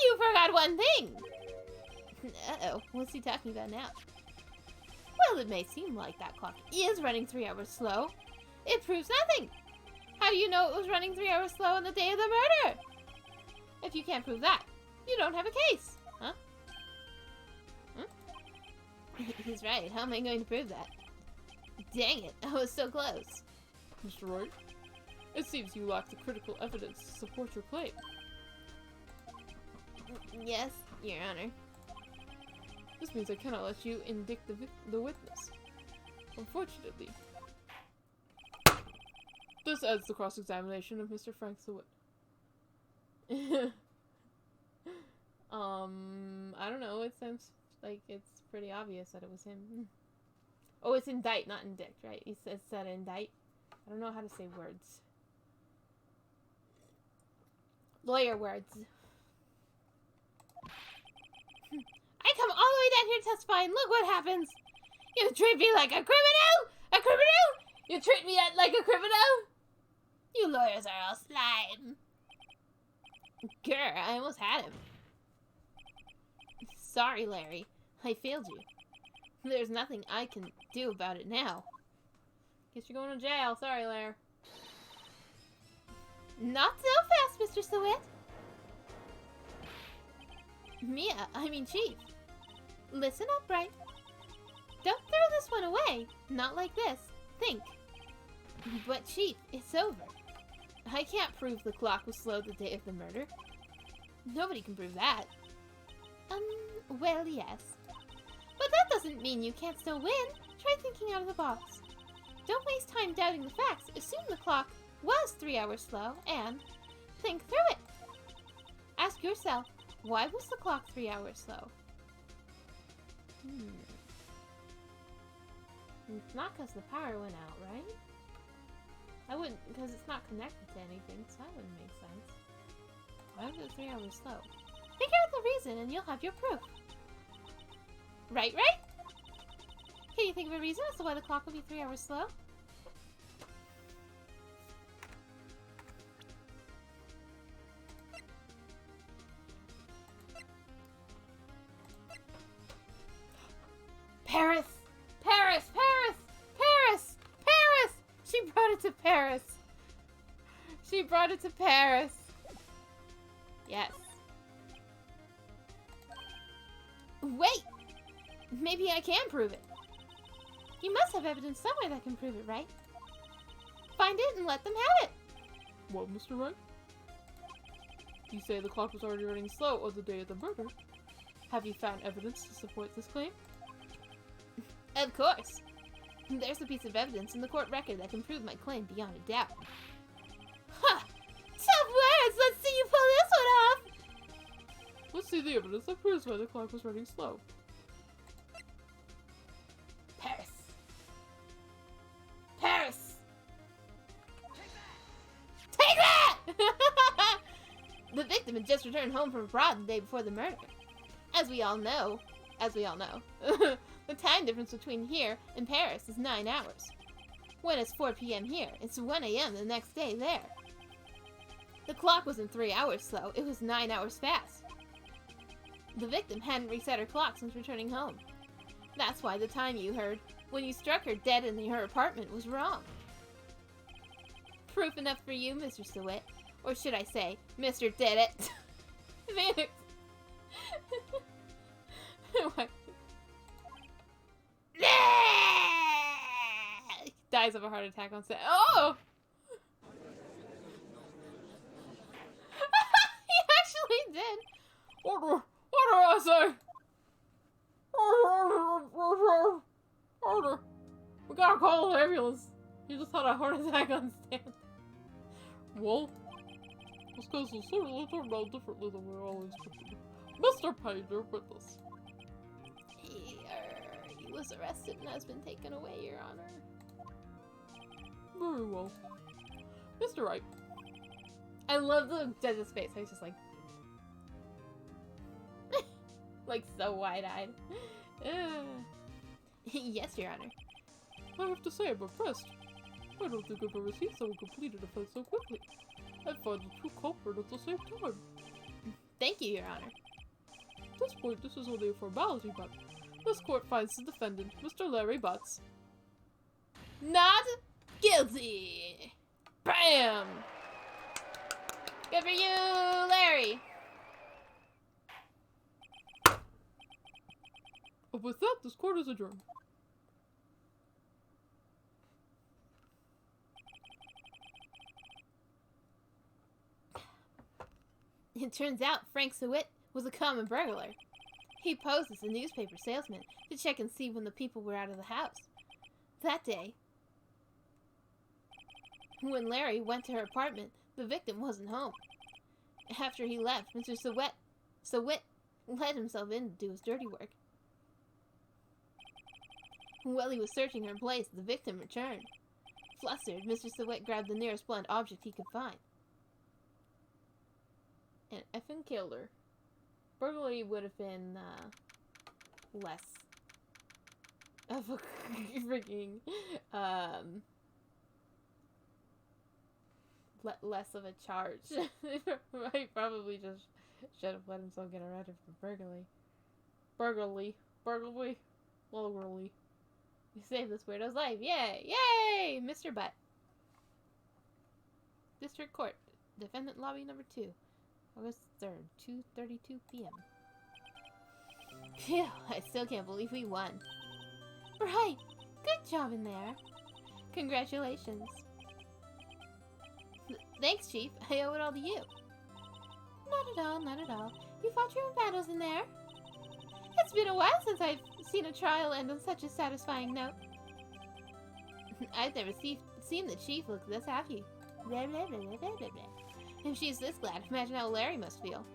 You forgot one thing! Uh-oh, what's he talking about now? Well, it may seem like that clock is running 3 hours slow. It proves nothing! How do you know it was running 3 hours slow on the day of the murder? If you can't prove that, you don't have a case, huh? He's right, how am I going to prove that? Dang it, I was so close. Mr. Wright, it seems you lack the critical evidence to support your claim. Yes, Your Honor. This means I cannot let you indict the witness. Unfortunately, this ends the cross-examination of Mr. Frank Sawit. I don't know, it seems like it's pretty obvious that it was him. Oh, it's indict, not indict, right? He said indict. I don't know how to say words. Lawyer words. I come all the way down here to testify, and look what happens! You treat me like a criminal! A criminal! You treat me like a criminal! You lawyers are all slime. Grr, I almost had him. Sorry, Larry. I failed you. There's nothing I can do about it now. Guess you're going to jail. Sorry, Larry. Not so fast, Mr. Sawit. Chief. Listen up, Wright. Don't throw this one away. Not like this. Think. But Chief, it's over. I can't prove the clock was slow the day of the murder. Nobody can prove that. Well, yes. But that doesn't mean you can't still win. Try thinking out of the box. Don't waste time doubting the facts. Assume the clock was 3 hours slow and think through it. Ask yourself, why was the clock 3 hours slow? It's not because the power went out, right? I wouldn't, because it's not connected to anything, so that wouldn't make sense. Why was it 3 hours slow? Figure out the reason and you'll have your proof. Right? Can you think of a reason as to why the clock would be 3 hours slow? Paris! Paris! Paris! Paris! Paris! She brought it to Paris! She brought it to Paris! Yes. Wait! Maybe I can prove it. You must have evidence somewhere that can prove it, right? Find it and let them have it. What, Mr. Wright? You say the clock was already running slow on the day of the murder. Have you found evidence to support this claim? Of course. There's a piece of evidence in the court record that can prove my claim beyond a doubt. Ha! Tough words! Let's see you pull this one off! Let's see the evidence that proves why the clock was running slow. Paris! Paris! Take that! The victim had just returned home from abroad the day before the murder. As we all know, the time difference between here and Paris is 9 hours. When it's 4 p.m. here, it's 1 a.m. the next day there. The clock wasn't 3 hours slow, it was 9 hours fast. The victim hadn't reset her clock since returning home. That's why the time you heard when you struck her dead in her apartment was wrong. Proof enough for you, Mr. Sawit. Or should I say, Mr. Did It. Phoenix! Died dies of a heart attack on set. Oh! He actually did. Order! Order, I say! Order! We gotta call an ambulance. He just had a heart attack on stand. Well, this case will certainly turn out differently than we always expected. Mr. Payne, you're with us. He was arrested and has been taken away, Your Honor. Very well. Mr. Wright. I love the judge's face. I was just like... like, so wide-eyed. Yes, Your Honor. I have to say I'm impressed. I don't think I've ever seen someone complete an offense so quickly. I find the true culprit at the same time. Thank you, Your Honor. At this point, this is only a formality, but this court finds the defendant, Mr. Larry Butz, Not guilty! Bam! Good for you, Larry! But with that, this court is adjourned. It turns out Frank Sewit was a common burglar. He posed as a newspaper salesman to check and see when the people were out of the house. That day, when Larry went to her apartment, the victim wasn't home. After he left, Mr. Sewit let himself in to do his dirty work. While he was searching her place, the victim returned. Flustered, Mr. Sewit grabbed the nearest blunt object he could find. And effing killed her. Burglary would have been, less of a freaking, less of a charge. I probably just should have let himself get arrested for burglary. Burglary. You saved this weirdo's life. Yay! Yay! Mr. Butt. District Court. Defendant Lobby number 2. August 3rd, 2:32 p.m. Phew, I still can't believe we won. Right! Good job in there. Congratulations. Thanks, Chief. I owe it all to you. Not at all, not at all. You fought your own battles in there. It's been a while since I've seen a trial end on such a satisfying note. I've never seen the Chief look this happy. Blah, blah, blah, blah, blah, blah. If she's this glad, imagine how Larry must feel.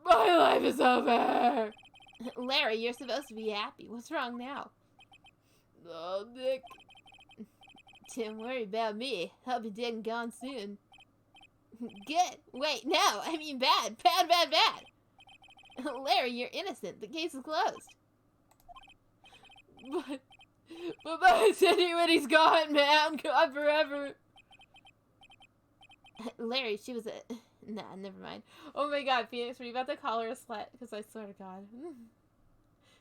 My life is over! Larry, you're supposed to be happy. What's wrong now? Oh, Nick. Don't worry about me. I'll be dead and gone soon. Good. Wait, no. I mean bad. Bad. Larry, you're innocent. The case is closed. But my antiquity's gone, man. Gone forever. Larry, she was a... Nah, never mind. Oh my god, Phoenix, were you about to call her a slut? Because I swear to god.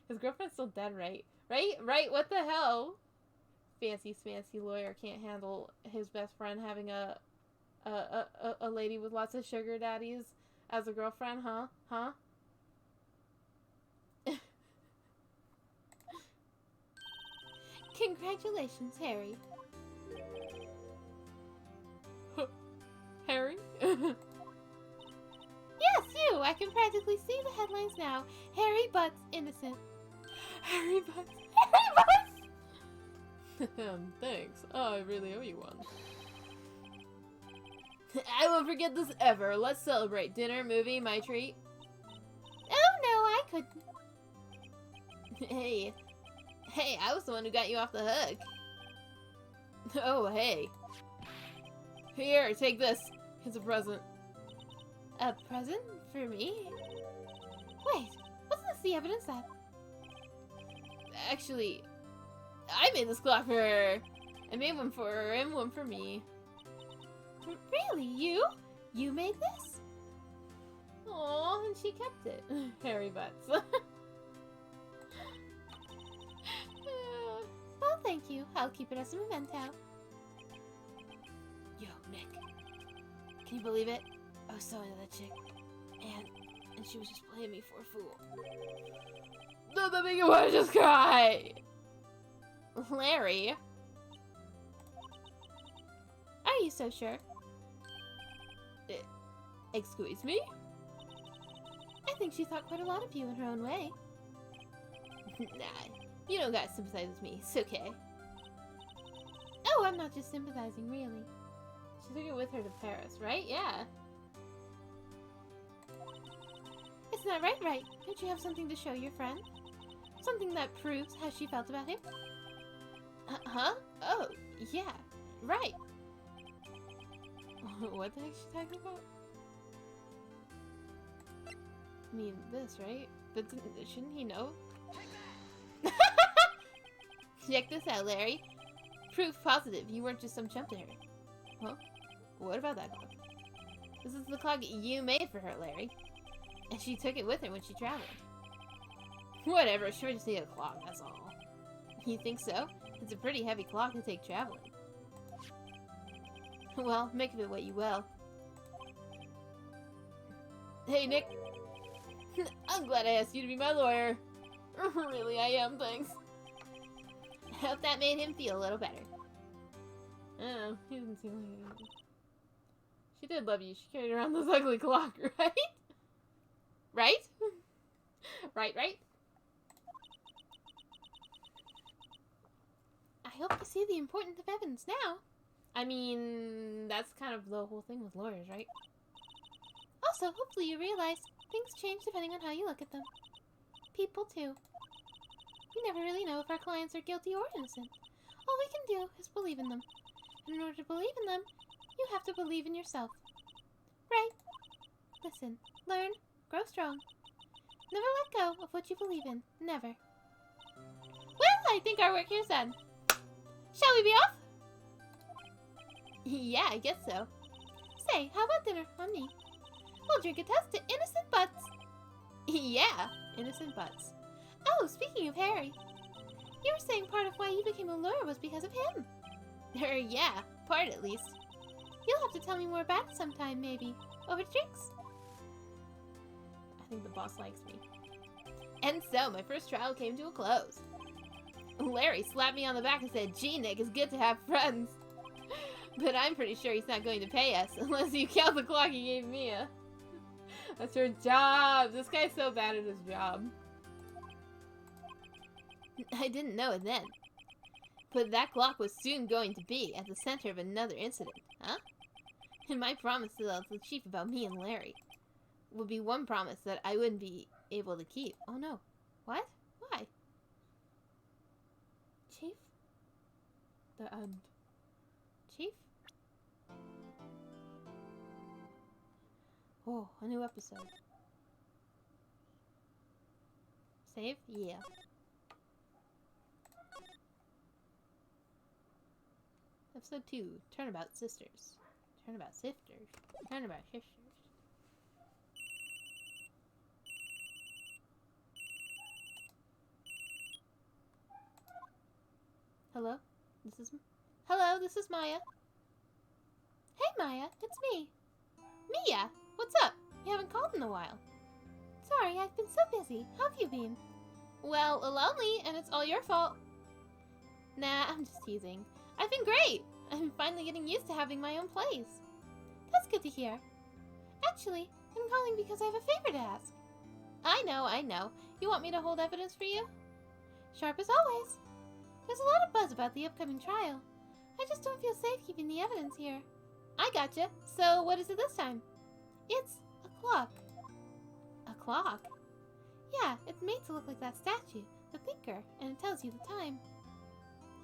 His girlfriend's still dead, right? Right? What the hell? Fancy smancy lawyer can't handle his best friend having a lady with lots of sugar daddies as a girlfriend, huh? Congratulations, Harry. Harry? Yes, you! I can practically see the headlines now. Harry Butz, innocent. Harry Butz. Thanks. Oh, I really owe you one. I won't forget this ever. Let's celebrate. Dinner, movie, my treat. Oh, no, I couldn't. Hey, I was the one who got you off the hook. Oh, hey. Here, take this. It's a present. A present for me? Wait, wasn't this the evidence that... Actually, I made this clock for her. I made one for her and one for me. Really? You? You made this? Aw, and she kept it. Harry Butz. Well, thank you. I'll keep it as a memento. Yo, Nick. Can you believe it? I was so into that chick. And she was just playing me for a fool. Don't make me want to just cry! Larry. are you so sure? Excuse me? I think she thought quite a lot of you in her own way. Nah, you don't gotta sympathize with me. It's okay. Oh, I'm not just sympathizing, really. She took it with her to Paris, right? Yeah. It's not right, Right. Don't you have something to show your friend? Something that proves how she felt about him? Huh? Oh, yeah. Right. What the heck is she talking about? I mean, this, right? But shouldn't he know? Check this out, Larry. Proof positive you weren't just some chump to her. Huh? What about that clock? This is the clock you made for her, Larry. And she took it with her when she traveled. Whatever, she just needed a clock, that's all. You think so? It's a pretty heavy clock to take traveling. Well, make of it what you will. Hey, Nick. I'm glad I asked you to be my lawyer. Really, I am, thanks. I hope that made him feel a little better. I don't know, he didn't seem like it. She did love you. She carried around this ugly clock, right? Right? Right? I hope you see the importance of evidence now. I mean, that's kind of the whole thing with lawyers, right? Also, hopefully you realize things change depending on how you look at them. People, too. We never really know if our clients are guilty or innocent. All we can do is believe in them. And in order to believe in them, you have to believe in yourself. Right? Listen, learn, grow strong. Never let go of what you believe in. Never. Well, I think our work here's done. Shall we be off? Yeah, I guess so. Say, how about dinner on me? We'll drink a toast to innocent Butz. Yeah, innocent Butz. Oh, speaking of Harry, you were saying part of why you became a lawyer was because of him. Yeah, part at least. You'll have to tell me more about it sometime, maybe. Over drinks. I think the boss likes me. And so, my first trial came to a close. Larry slapped me on the back and said, "Gee, Nick, it's good to have friends." But I'm pretty sure he's not going to pay us, unless you count the clock he gave Mia. That's her job. This guy's so bad at his job. I didn't know it then. But that clock was soon going to be at the center of another incident, huh? And my promise to the chief about me and Larry would be one promise that I wouldn't be able to keep. Oh no. What? Why? Chief? The end. Chief? Oh, a new episode. Save? Yeah. Episode 2, Turnabout Sisters. Turnabout Sifters. Turnabout Sisters. Hello? Hello, this is Maya. Hey, Maya, it's me. Mia! What's up? You haven't called in a while. Sorry, I've been so busy. How have you been? Well, lonely, and it's all your fault. Nah, I'm just teasing. I've been great. I'm finally getting used to having my own place. That's good to hear. Actually, I'm calling because I have a favor to ask. I know. You want me to hold evidence for you? Sharp as always. There's a lot of buzz about the upcoming trial. I just don't feel safe keeping the evidence here. I gotcha. So, what is it this time? It's a clock. A clock? Yeah, it's made to look like that statue, the thinker, and it tells you the time.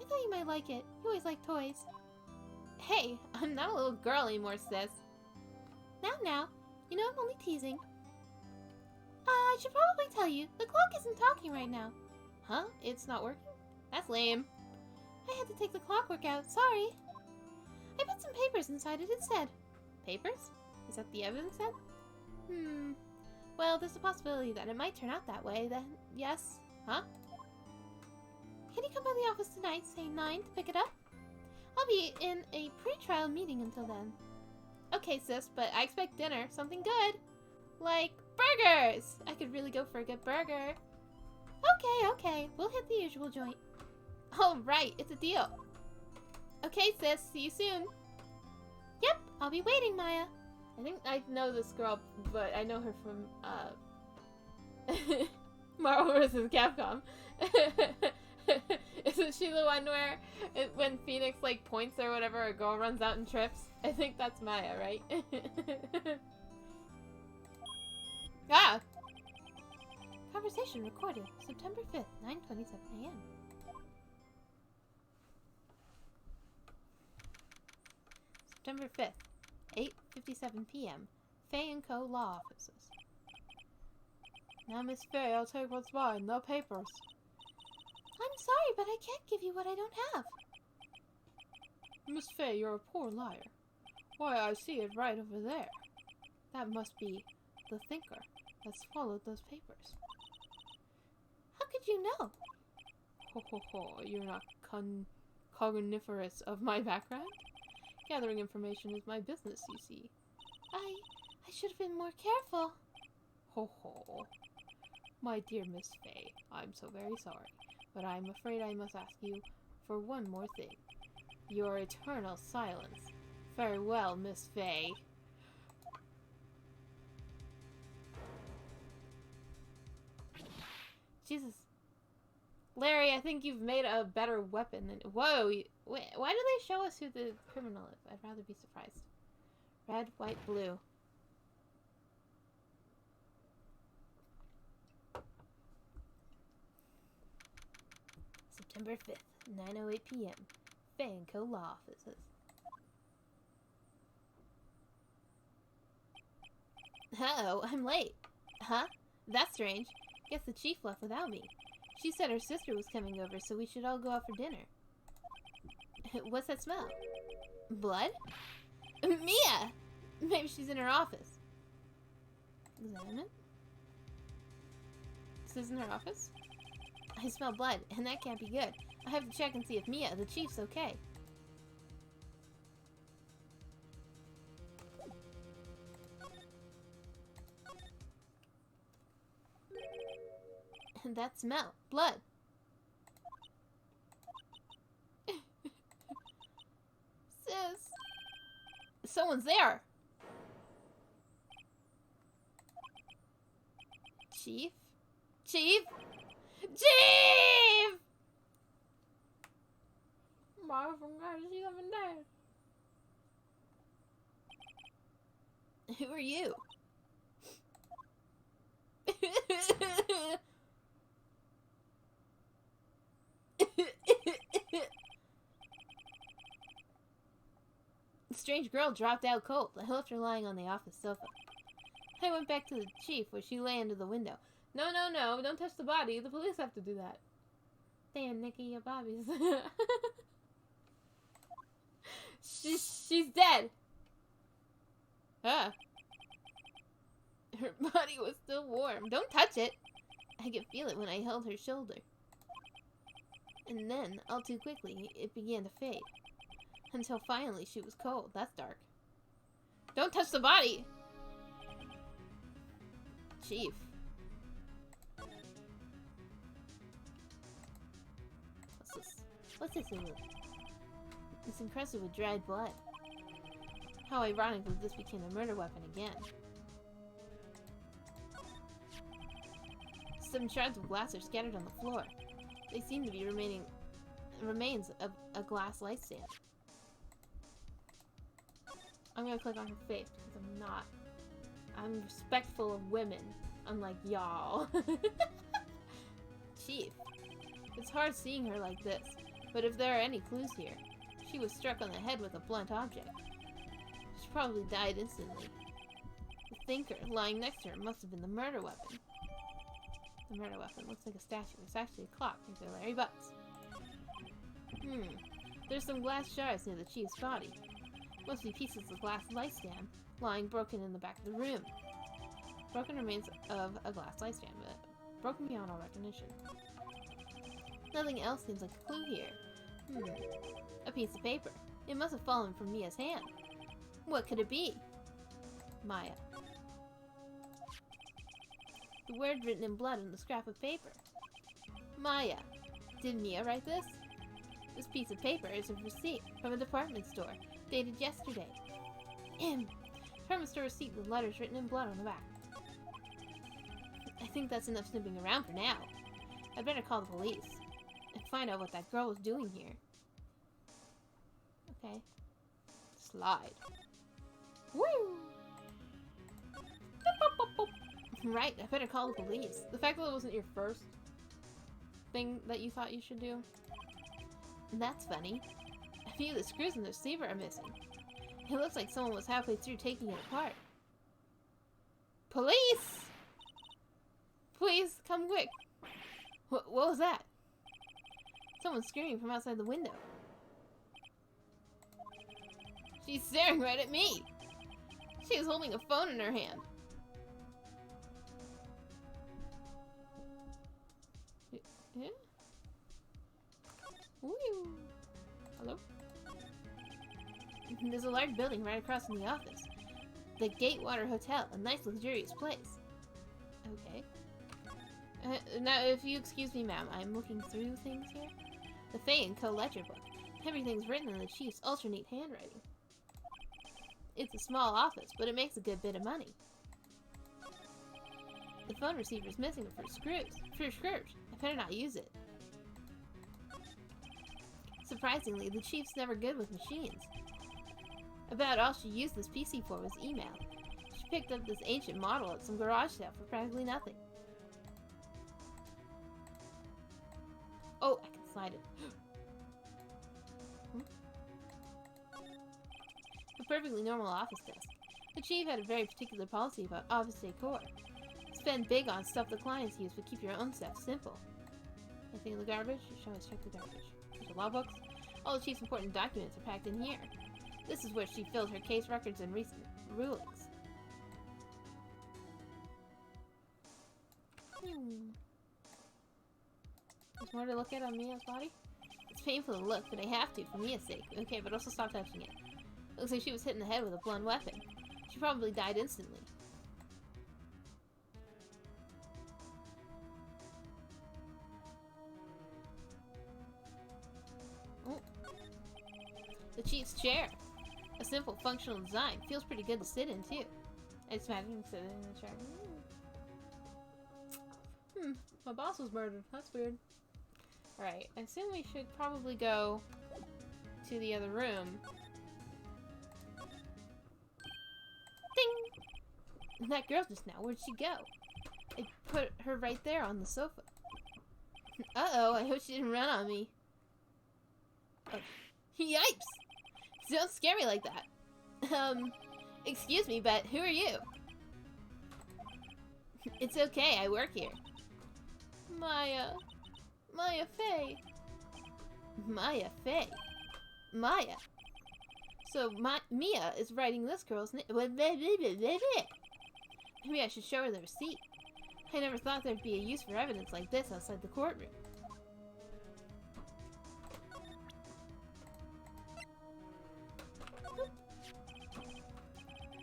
I thought you might like it. You always like toys. Hey, I'm not a little girl anymore, sis. Now, you know I'm only teasing. I should probably tell you, the clock isn't talking right now. Huh? It's not working? That's lame. I had to take the clockwork out, sorry. I put some papers inside it instead. Papers? Is that the evidence then? Well, there's a possibility that it might turn out that way, then yes. Huh? Can you come by the office tonight, say 9, to pick it up? I'll be in a pre-trial meeting until then. Okay, sis, but I expect dinner. Something good. Like burgers! I could really go for a good burger. Okay. We'll hit the usual joint. All right, it's a deal. Okay, sis, see you soon. I'll be waiting, Maya. I think I know this girl, but I know her from, Marvel vs. Capcom. Isn't she the one where, when Phoenix, like, points or whatever, a girl runs out and trips? I think that's Maya, right? Ah! Conversation recorded September 5th, 9:27 a.m. September 5th, 8:57 p.m. Fay & Co. Law Offices. Now, Miss Fay, I'll take what's mine, the papers. I'm sorry, but I can't give you what I don't have. Miss Fay, you're a poor liar. Why, I see it right over there. That must be the thinker that swallowed those papers. How could you know? Ho ho ho, you're not cogniferous of my background? Gathering information is my business, you see. I should have been more careful. Ho ho. My dear Miss Fay, I'm so very sorry, but I'm afraid I must ask you for one more thing. Your eternal silence. Farewell, Miss Fay. Jesus. Larry, I think you've made a better weapon than... Whoa! Wait, why do they show us who the criminal is? I'd rather be surprised. Red, white, blue. September 5th, 9:08 p.m. Fay & Co. Law Offices. Uh-oh, I'm late. Huh? That's strange. Guess the chief left without me. She said her sister was coming over, so we should all go out for dinner. What's that smell? Blood? Mia! Maybe she's in her office. Examine? This isn't her office? I smell blood, and that can't be good. I have to check and see if Mia, the chief's, okay. And that smell. Blood. Sis. Someone's there. Chief? Chief? Chief! Mom from God, she living there. Who are you? The strange girl dropped out cold. I left her lying on the office sofa. I went back to the chief where she lay under the window. No, no, no. Don't touch the body. The police have to do that. Damn, Nikki, your Bobby's. She's dead. Ah. Her body was still warm. Don't touch it. I could feel it when I held her shoulder. And then, all too quickly, it began to fade. Until finally she was cold. That's dark. Don't touch the body! Chief. What's this? It's encrusted with dried blood. How ironic that this became a murder weapon again. Some shards of glass are scattered on the floor. They seem to be remains of a glass light stand. I'm gonna click on her face because I'm respectful of women, unlike y'all. Chief. It's hard seeing her like this, but if there are any clues here, she was struck on the head with a blunt object. She probably died instantly. The thinker lying next to her must have been the murder weapon. The murder weapon looks like a statue. It's actually a clock near Larry Butz. There's some glass shards near the chief's body. Must be pieces of glass light stand lying broken in the back of the room. Broken remains of a glass light stand, but broken beyond all recognition. Nothing else seems like a clue here. A piece of paper. It must have fallen from Mia's hand. What could it be? Maya. The word written in blood on the scrap of paper. Maya. Did Mia write this? This piece of paper is a receipt from a department store, dated yesterday. Department store receipt with letters written in blood on the back. I think that's enough snooping around for now. I'd better call the police and find out what that girl was doing here. Okay. Slide. Woo! Right, I better call the police. The fact that it wasn't your first thing that you thought you should do. That's funny. A few of the screws in the receiver are missing. It looks like someone was halfway through taking it apart. Police! Please, come quick. What was that? Someone's screaming from outside the window. She's staring right at me. She is holding a phone in her hand. Yeah? Woo. Hello? There's a large building right across from the office. The Gatewater Hotel, a nice luxurious place. Okay. Now, if you excuse me, ma'am, I'm looking through things here. The Fay & Co. ledger book. Everything's written in the chief's ultra-neat handwriting. It's a small office, but it makes a good bit of money. The phone receiver's missing for screws. I better not use it. Surprisingly, the chief's never good with machines. About all she used this PC for was email. She picked up this ancient model at some garage sale for practically nothing. Oh, I can slide it. A perfectly normal office desk. The chief had a very particular policy about office decor. Spend big on stuff the clients use, but keep your own stuff simple. Anything in the garbage? You should always check the garbage. There's the law books. All the chief's important documents are packed in here. This is where she filled her case records and recent rulings. There's more to look at on Mia's body? It's painful to look, but I have to, for Mia's sake. Okay, but also stop touching it. Looks like she was hit in the head with a blunt weapon. She probably died instantly. Oh. The chief's chair. A simple, functional design. Feels pretty good to sit in, too. I just imagine him sitting in the chair. My boss was murdered. That's weird. Alright, I assume we should probably go to the other room. Ding! That girl just now, where'd she go? I put her right there on the sofa. Uh-oh, I hope she didn't run on me. Oh. Yipes! Don't scare me like that. Excuse me, but who are you? It's okay, I work here. Maya Fey. Maya Fey. Maya. So, Mia is writing this girl's name. Maybe I should show her the receipt. I never thought there'd be a use for evidence like this outside the courtroom.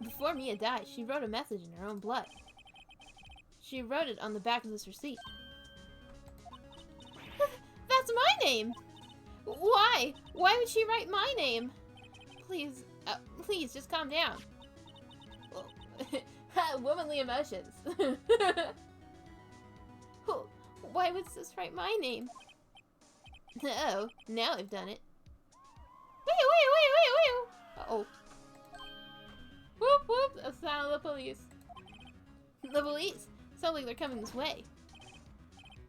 Before Mia died, she wrote a message in her own blood. She wrote it on the back of this receipt. That's my name! Why? Why would she write my name? Please, please, just calm down. Womanly emotions. Why would sis write my name? Oh, now I've done it. Uh-oh. Whoop whoop! A sound of the police. The police! Sounds like they're coming this way.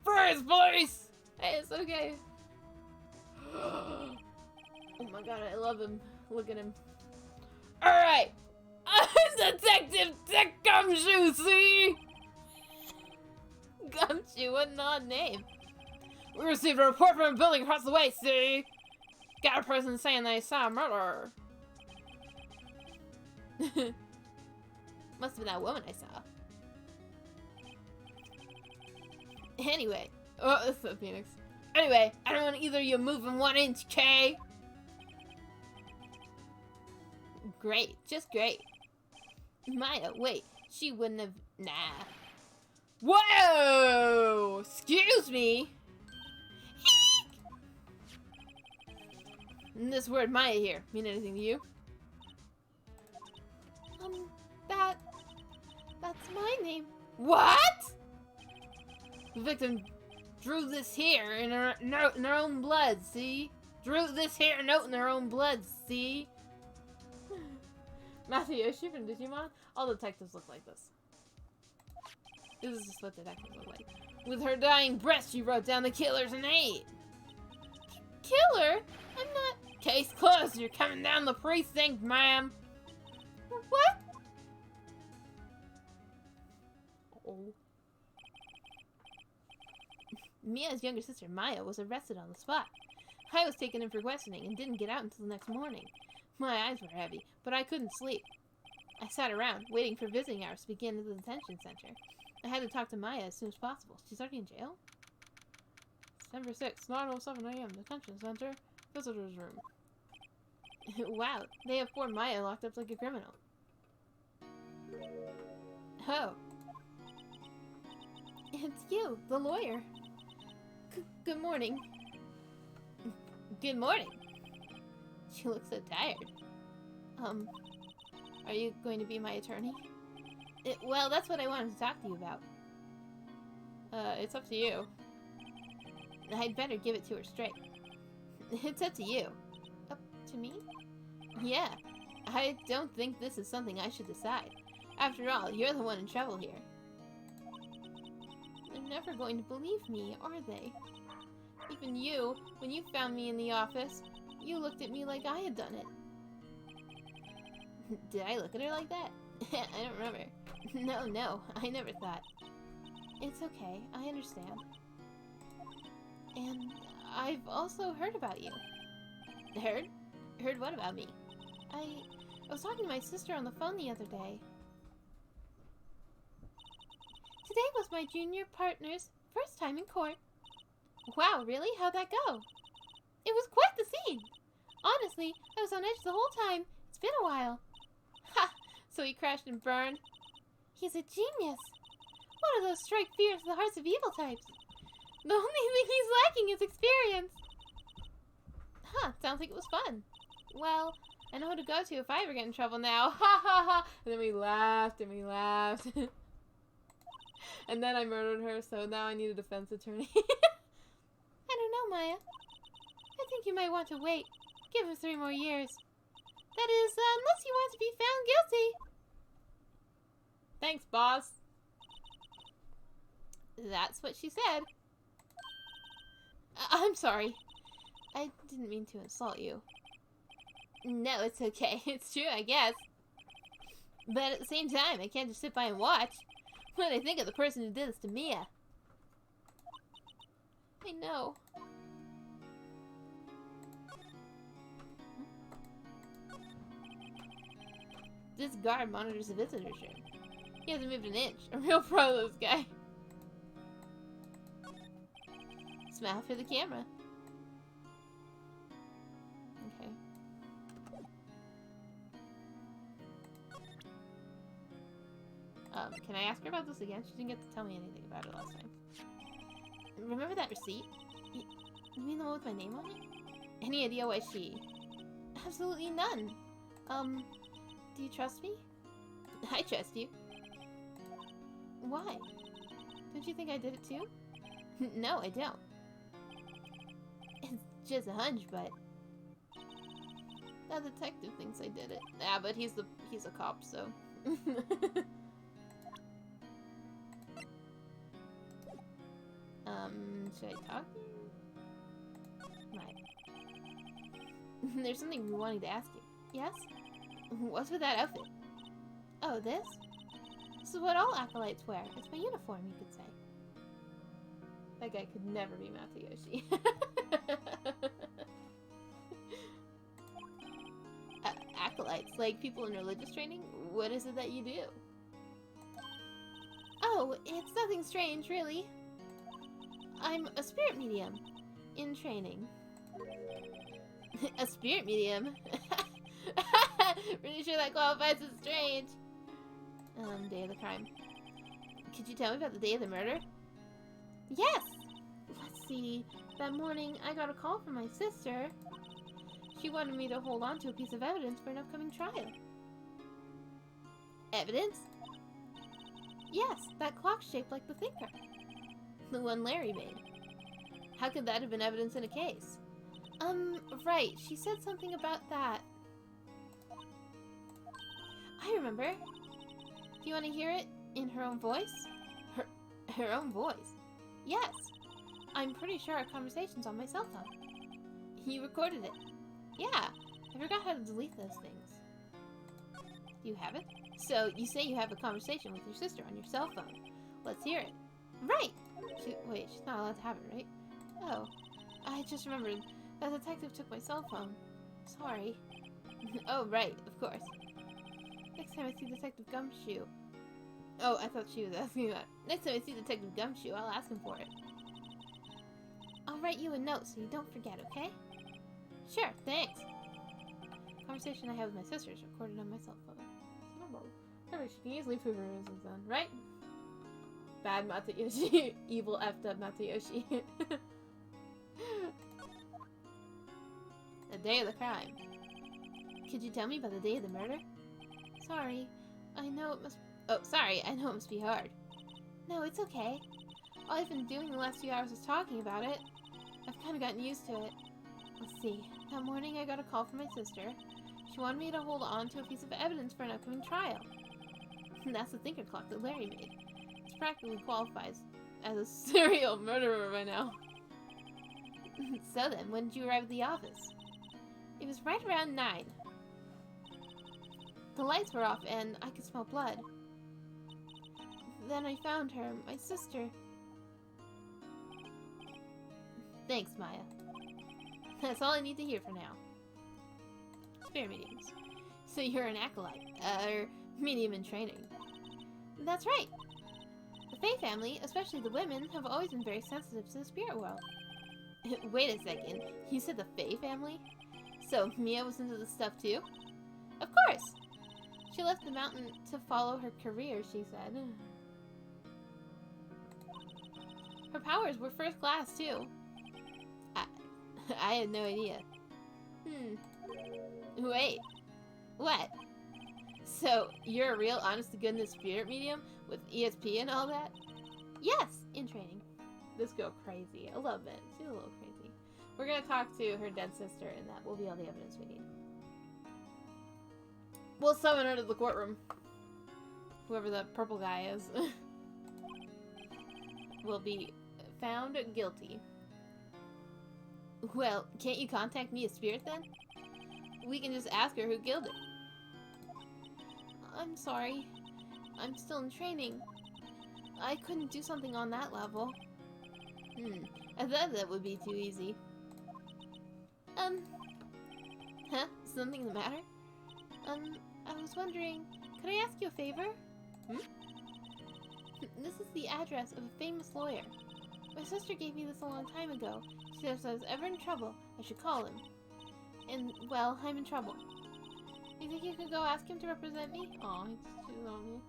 Freeze, police! Hey, it's okay. Oh my god, I love him. Look at him. Alright! Detective Dick Gumshoe, see? Gumshoe, what an odd name. We received a report from a building across the way, see? Got a person saying they saw a murderer. Must have been that woman I saw. Anyway. Oh, this is Phoenix. Anyway, I don't want either of you moving 1 inch, Kay. Great, just great. Maya, wait, she wouldn't have. Nah. Whoa! Excuse me. This word Maya here mean anything to you? That's my name. What? The victim drew this here in her note in her own blood, see? Drew this here note in her own blood, see? Matsuyoshi from Digimon? All detectives look like this. This is just what detectives look like. With her dying breath, she wrote down the killer's name. Killer? I'm not... Case closed. You're coming down the precinct, ma'am. What? Oh. Mia's younger sister, Maya, was arrested on the spot. I was taken in for questioning and didn't get out until the next morning. My eyes were heavy, but I couldn't sleep. I sat around, waiting for visiting hours to begin at the detention center. I had to talk to Maya as soon as possible. She's already in jail? September 6th, 9:07 a.m. Detention Center, Visitor's Room. Wow, they have poor Maya locked up like a criminal. Oh. It's you, the lawyer. Good morning. Good morning. She looks so tired. Are you going to be my attorney? Well, that's what I wanted to talk to you about. It's up to you. I'd better give it to her straight. It's up to you. Up to me? Yeah. I don't think this is something I should decide. After all, you're the one in trouble here. They're never going to believe me, are they? Even you, when you found me in the office, you looked at me like I had done it. Did I look at her like that? I don't remember. No, I never thought. It's okay, I understand. And I've also heard about you. Heard? Heard what about me? I was talking to my sister on the phone the other day. Today was my junior partner's first time in court. Wow, really? How'd that go? It was quite the scene. Honestly, I was on edge the whole time. It's been a while. Ha! So he crashed and burned. He's a genius. One of those strike fears in the hearts of evil types. The only thing he's lacking is experience. Huh, sounds like it was fun. Well, I know who to go to if I ever get in trouble now. Ha ha ha! And then we laughed and we laughed. And then I murdered her, so now I need a defense attorney. I don't know, Maya. I think you might want to wait. Give her 3 more years. That is, unless you want to be found guilty. Thanks, boss. That's what she said. I'm sorry. I didn't mean to insult you. No, it's okay. It's true, I guess. But at the same time, I can't just sit by and watch. What do I think of the person who did this to Mia? I know. This guard monitors the visitor's room. He hasn't moved an inch. I'm real proud of this guy. Smile for the camera. Okay. Can I ask her about this again? She didn't get to tell me anything about it last time. Remember that receipt? You mean the one with my name on it? Any idea why she... Absolutely none. Do you trust me? I trust you. Why? Don't you think I did it too? No, I don't. It's just a hunch, but... The detective thinks I did it. Ah, but he's a cop, so... Should I talk to you? Right. There's something we wanted to ask you. Yes? What's with that outfit? Oh, this? This is what all acolytes wear. It's my uniform, you could say. That guy could never be Matsuyoshi. Acolytes? Like people in religious training? What is it that you do? Oh, it's nothing strange, really. I'm a spirit medium. In training. A spirit medium? Pretty sure that qualifies as strange. Day of the crime. Could you tell me about the day of the murder? Yes! Let's see. That morning, I got a call from my sister. She wanted me to hold on to a piece of evidence for an upcoming trial. Evidence? Yes, that clock shaped like the thinker. The one Larry made. How could that have been evidence in a case? Right. She said something about that. I remember. Do you want to hear it in her own voice? Her own voice? Yes. I'm pretty sure our conversation's on my cell phone. You recorded it. Yeah. I forgot how to delete those things. Do you have it? So, you say you have a conversation with your sister on your cell phone. Let's hear it. Right! Wait, she's not allowed to have it, right? Oh. I just remembered. That detective took my cell phone. Sorry. Oh, right. Of course. Next time I see Detective Gumshoe... Oh, I thought she was asking that. Next time I see Detective Gumshoe, I'll ask him for it. I'll write you a note so you don't forget, okay? Sure, thanks. Conversation I have with my sister is recorded on my cell phone. Perfect, she can easily prove her innocence then, right? Bad Matayoshi. Evil effed up Matayoshi. The day of the crime. Could you tell me about the day of the murder? Sorry. I know it must be hard. No, it's okay. All I've been doing the last few hours is talking about it. I've kind of gotten used to it. Let's see. That morning I got a call from my sister. She wanted me to hold on to a piece of evidence for an upcoming trial. That's the thinker clock that Larry made. It practically qualifies as a serial murderer by now. So then, when did you arrive at the office? It was right around 9. The lights were off and I could smell blood. Then I found her, my sister. Thanks, Maya. That's all I need to hear for now. Spare mediums. So you're an acolyte, medium in training. That's right. The Fae family, especially the women, have always been very sensitive to the spirit world. Wait a second, you said the Fae family? So Mia was into this stuff too? Of course! She left the mountain to follow her career, she said. Her powers were first class too. I had no idea. Wait. What? So, you're a real honest-to-goodness spirit medium with ESP and all that? Yes, in training. This girl crazy. A little bit. She's a little crazy. We're gonna talk to her dead sister, and that will be all the evidence we need. We'll summon her to the courtroom. Whoever the purple guy is will be found guilty. Well, can't you contact me as spirit then? We can just ask her who killed her. I'm sorry. I'm still in training. I couldn't do something on that level. I thought that would be too easy. Huh? Something the matter? I was wondering, could I ask you a favor? This is the address of a famous lawyer. My sister gave me this a long time ago. She said if I was ever in trouble, I should call him. And, well, I'm in trouble. You think you could go ask him to represent me? Aw, he just cheated on me.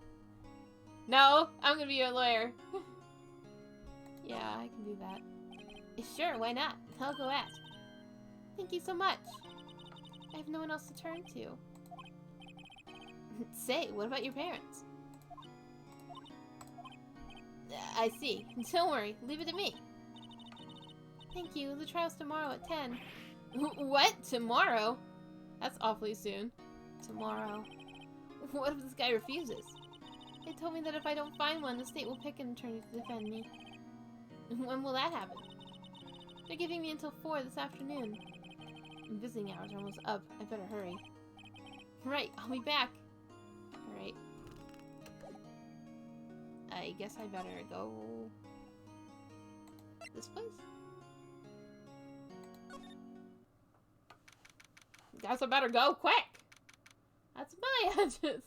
No, I'm gonna be your lawyer. Yeah, I can do that. Sure, why not? I'll go ask. Thank you so much. I have no one else to turn to. Say, what about your parents? I see. Don't worry, leave it to me. Thank you. The trial's tomorrow at 10. What? Tomorrow? That's awfully soon. Tomorrow. What if this guy refuses? They told me that if I don't find one, the state will pick an attorney to defend me. When will that happen? They're giving me until 4 this afternoon. Visiting hours are almost up. I better hurry. Right, I'll be back. Alright. I guess I better go... this place? Guess I better go quick! That's my address!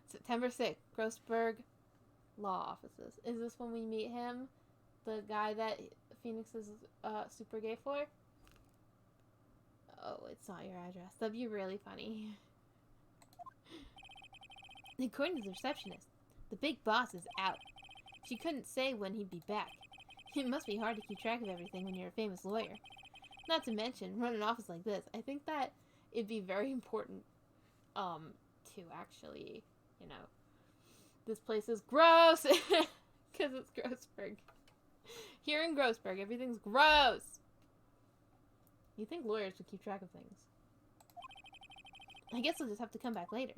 September 6th, Grossberg Law Offices. Is this when we meet him? The guy that Phoenix is super gay for? Oh, it's not your address. That'd be really funny. According to the receptionist, the big boss is out. She couldn't say when he'd be back. It must be hard to keep track of everything when you're a famous lawyer. Not to mention, run an office like this. I think that it'd be very important to actually, you know, This place is gross! Because it's Grossberg. Here in Grossberg, everything's gross! You think lawyers would keep track of things. I guess I'll just have to come back later.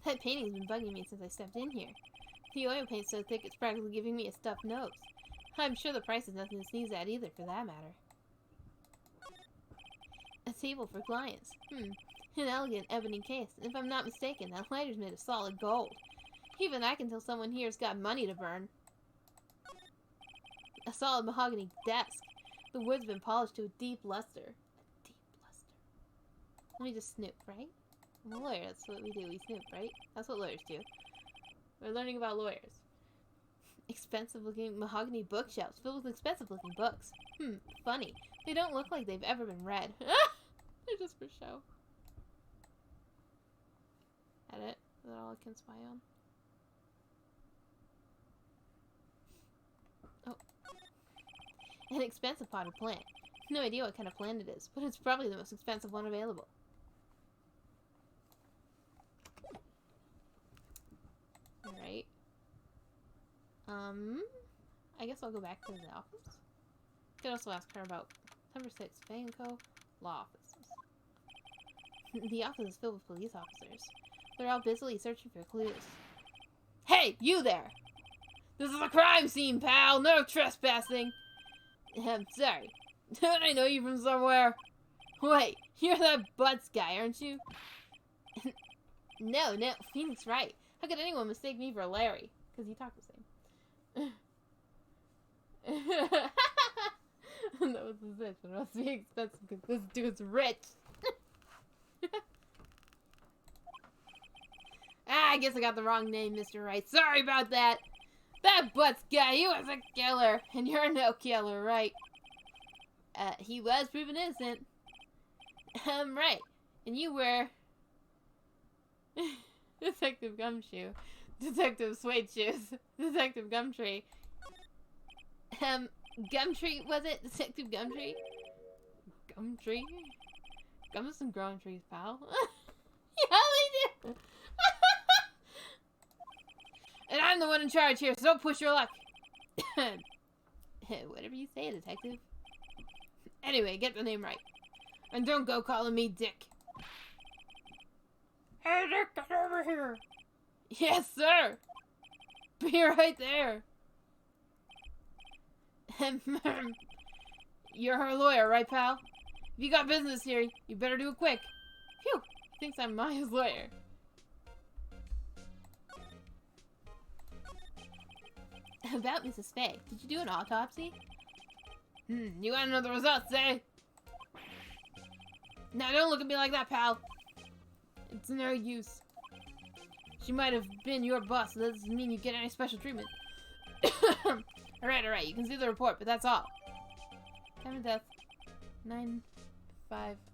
That painting's been bugging me since I stepped in here. The oil paint's so thick it's practically giving me a stuffed nose. I'm sure the price is nothing to sneeze at either, for that matter. A table for clients. An elegant ebony case. If I'm not mistaken, that lighter's made of solid gold. Even I can tell someone here's got money to burn. A solid mahogany desk. The wood's been polished to a deep luster. A deep luster. Let me just snoop, right? I'm a lawyer, that's what we do. We snoop, right? That's what lawyers do. We're learning about lawyers. Expensive-looking mahogany bookshelves filled with expensive-looking books. Funny. They don't look like they've ever been read. They're just for show. Edit. Is that all I can spy on? Oh. An expensive potted plant. No idea what kind of plant it is, but it's probably the most expensive one available. Alright. I guess I'll go back to the office. Could also ask her about number 6, Banco Law Offices. The office is filled with police officers. They're all busily searching for clues. Hey, you there! This is a crime scene, pal! No trespassing! I'm sorry. Don't I know you from somewhere? Wait, you're that Butz guy, aren't you? No, Phoenix Wright. How could anyone mistake me for Larry? Because you talk the same. That was his bitch, but it must be expensive because this dude's rich. I guess I got the wrong name, Mr. Wright. Sorry about that. That Butz guy, he was a killer. And you're no killer, right? He was proven innocent. Right. And you were... Detective Gumshoe. Detective Suede Shoes. Detective Gumtree. Gumtree, was it? Detective Gumtree? Gumtree? Gum doesn't grow on trees, pal. Yeah, they do! And I'm the one in charge here, so don't push your luck. Whatever you say, detective. Anyway, get the name right. And don't go calling me Dick. Hey, Dick, get over here. Yes, sir. Be right there. You're her lawyer, right, pal? If you got business here, you better do it quick. Phew, he thinks I'm Maya's lawyer. About Mrs. Faye, did you do an autopsy? You want to know the results, eh? Now don't look at me like that, pal. It's no use. She might have been your boss, so that doesn't mean you get any special treatment. Alright, you can see the report, but that's all. Time of death, 9/5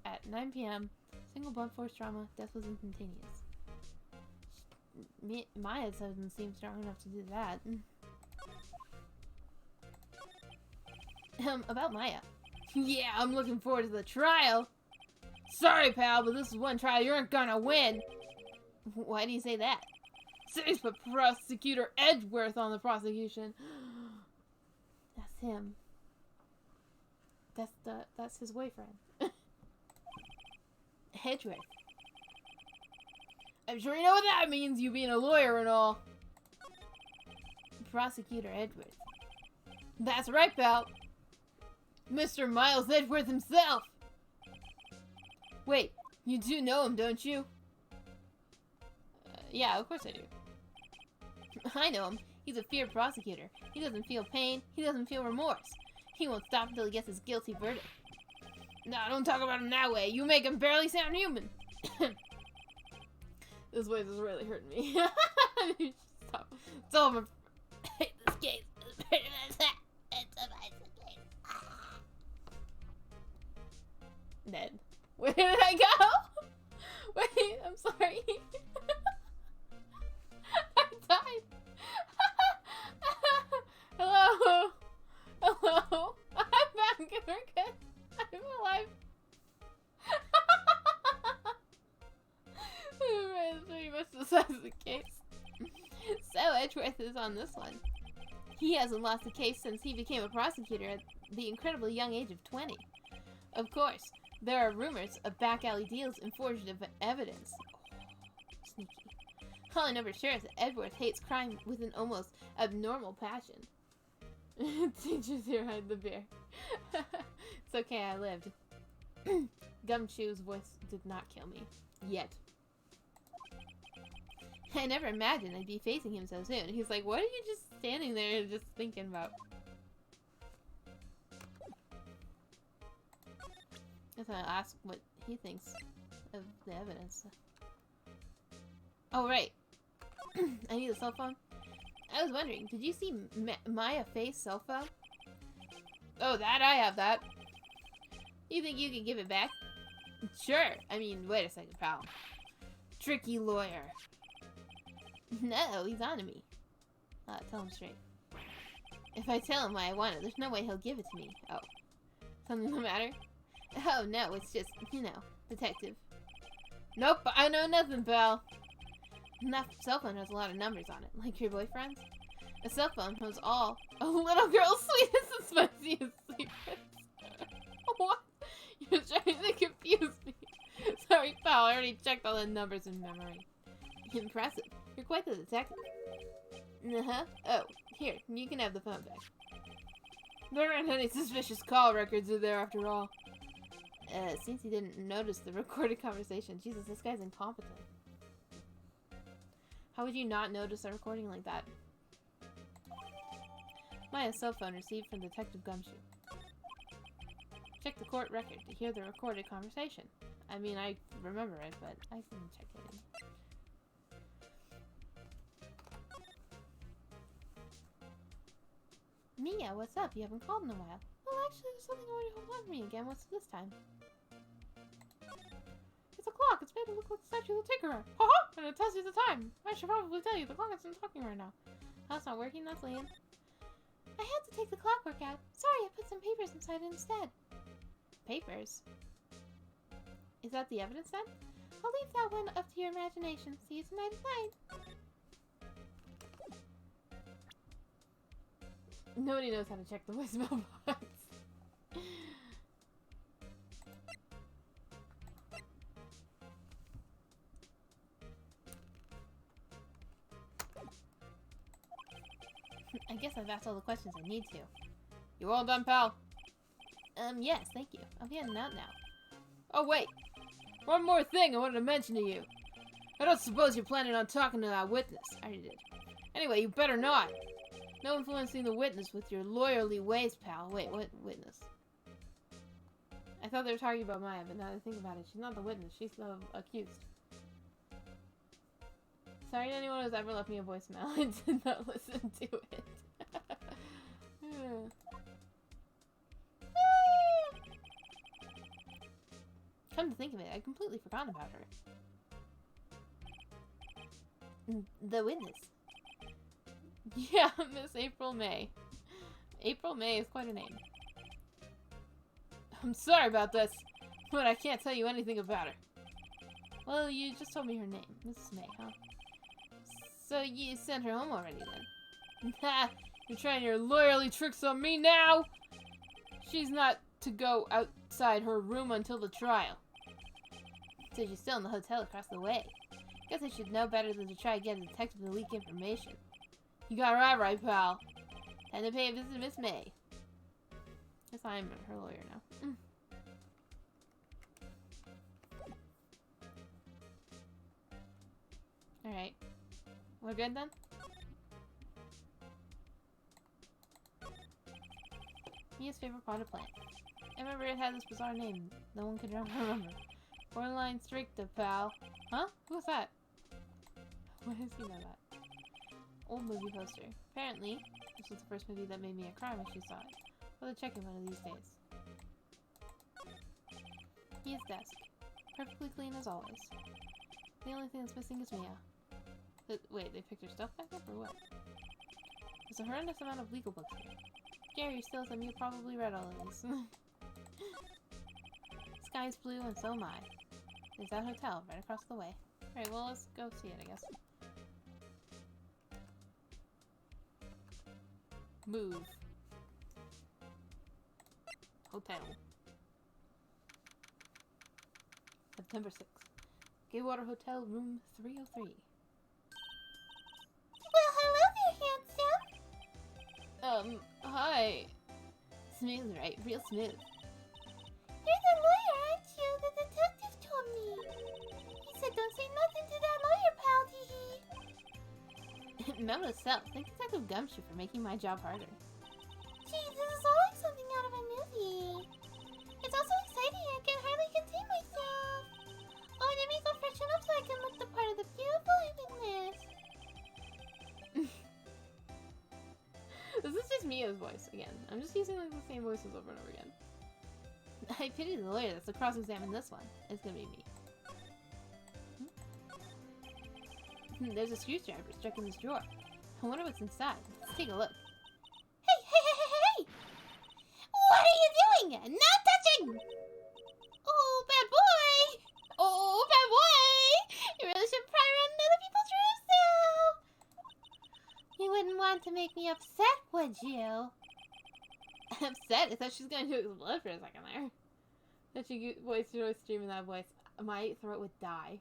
at 9 p.m. Single blunt force trauma, death was instantaneous. Maya doesn't seem strong enough to do that. About Maya. Yeah, I'm looking forward to the trial. Sorry, pal, but this is one trial you aren't gonna win. Why do you say that? Says but Prosecutor Edgeworth on the prosecution. That's him. That's his boyfriend. Edgeworth. I'm sure you know what that means, you being a lawyer and all. Prosecutor Edgeworth. That's right, pal. Mr. Miles Edgeworth himself. Wait, you do know him, don't you? Yeah, of course I do. I know him. He's a feared prosecutor. He doesn't feel pain. He doesn't feel remorse. He won't stop until he gets his guilty verdict. Nah, don't talk about him that way. You make him barely sound human. This voice is really hurting me. Stop. It's over. I hate this case. It's a nice case. Ned. Where did I go? Wait, I'm sorry. I died. Hello? Hello? I'm back and we're good. I'm alive. size of the case. So Edgeworth is on this one. He hasn't lost a case since he became a prosecutor at the incredibly young age of 20. Of course, there are rumors of back alley deals and forged evidence. Sneaky. All I know for sure is that Edgeworth hates crime with an almost abnormal passion. Teachers here hide the beer. It's okay, I lived. Gumshoe's voice did not kill me. Yet. I never imagined I'd be facing him so soon. He's like, what are you just standing there just thinking about? Guess I'll ask what he thinks of the evidence. Oh, right. I need a cell phone. I was wondering, did you see Maya Faye's cell phone? Oh, that I have that. You think you can give it back? Sure. I mean, wait a second, pal. Tricky lawyer. No, he's on to me. Tell him straight. If I tell him why I want it, there's no way he'll give it to me. Oh. Something the matter? Oh, no, it's just, you know, detective. Nope, I know nothing, pal. That cell phone has a lot of numbers on it, like your boyfriend's. A cell phone has all a little girl's sweetest and spiciest secrets. What? You're trying to confuse me. Sorry, pal, I already checked all the numbers in memory. Impressive. You're quite the detective. Uh-huh. Oh, here, you can have the phone back. There aren't any suspicious call records in there after all. Since he didn't notice the recorded conversation. Jesus, this guy's incompetent. How would you not notice a recording like that? Maya's cell phone received from Detective Gumshoe. Check the court record to hear the recorded conversation. I mean, I remember it, but I can check it in. Mia, what's up? You haven't called in a while. Well, actually, there's something I want to hold on for me again. What's this time? It's a clock. It's made to look like the statue of the Tinkerer. Ha-ha! And it tells you the time. I should probably tell you. The clock isn't talking right now. That's not working. That's lame. I had to take the clockwork out. Sorry, I put some papers inside it instead. Papers? Is that the evidence then? I'll leave that one up to your imagination. See you tonight at 9. Nobody knows how to check the voicemail box. I guess I've asked all the questions I need to. You all done, pal? Yes, thank you. I'll be heading out now. Oh, wait. One more thing I wanted to mention to you. I don't suppose you're planning on talking to that witness. I already did. Anyway, you better not. No influencing the witness with your lawyerly ways, pal. Wait, what witness? I thought they were talking about Maya, but now that I think about it, she's not the witness. She's the accused. Sorry to anyone who's ever left me a voicemail. I did not listen to it. Come to think of it, I completely forgot about her. The witness. Yeah, Miss April May. April May is quite a name. I'm sorry about this, but I can't tell you anything about her. Well, you just told me her name. Mrs. May, huh? So you sent her home already then? Ha! You're trying your lawyerly tricks on me now? She's not to go outside her room until the trial. So she's still in the hotel across the way. Guess I should know better than to try to get a detective to leak information. You got it right, pal. Time to pay a visit to Miss May. Guess I'm her lawyer now. Alright. We're good then? Mia's favorite potted plant. I remember it had this bizarre name. No one could remember. Borderline stricta, pal. Huh? Who's that? Why does he know that? Old movie poster. Apparently, this was the first movie that made me a cry when she saw it. I'll check it one of these days. Mia's desk. Perfectly clean as always. The only thing that's missing is Mia. Wait, they picked her stuff back up or what? There's a horrendous amount of legal books here. Gary still said you probably read all of these. Sky's blue and so am I. There's that hotel right across the way. Alright, well, let's go see it, I guess. Move. Hotel. September 6th. Gaywater Hotel, room 303. Well, hello there, handsome. Hi. Smooth, right? Real smooth. You're the lawyer, aren't you? The detective told me. He said don't say nothing to that lawyer, pal, tee-hee. Memo to self. Thank Detective Gumshoe for making my job harder. Geez, this is all like something out of a movie. It's also exciting, I can hardly contain myself. Oh, let me go freshen up so I can look the part of the beautiful witness. This is just Mia's voice again. I'm just using like the same voices over and over again. I pity the lawyer that's to cross-examine this one. It's gonna be me. There's a screwdriver stuck in this drawer. I wonder what's inside. Let's take a look. Hey, hey, hey, hey, hey! What are you doing? Not touching! Oh, bad boy! Oh, bad boy! You really should pry around in other people's rooms now! You wouldn't want to make me upset, would you? Upset? I thought she was gonna do explode for a second there. That she voice should always stream in that voice. My throat would die.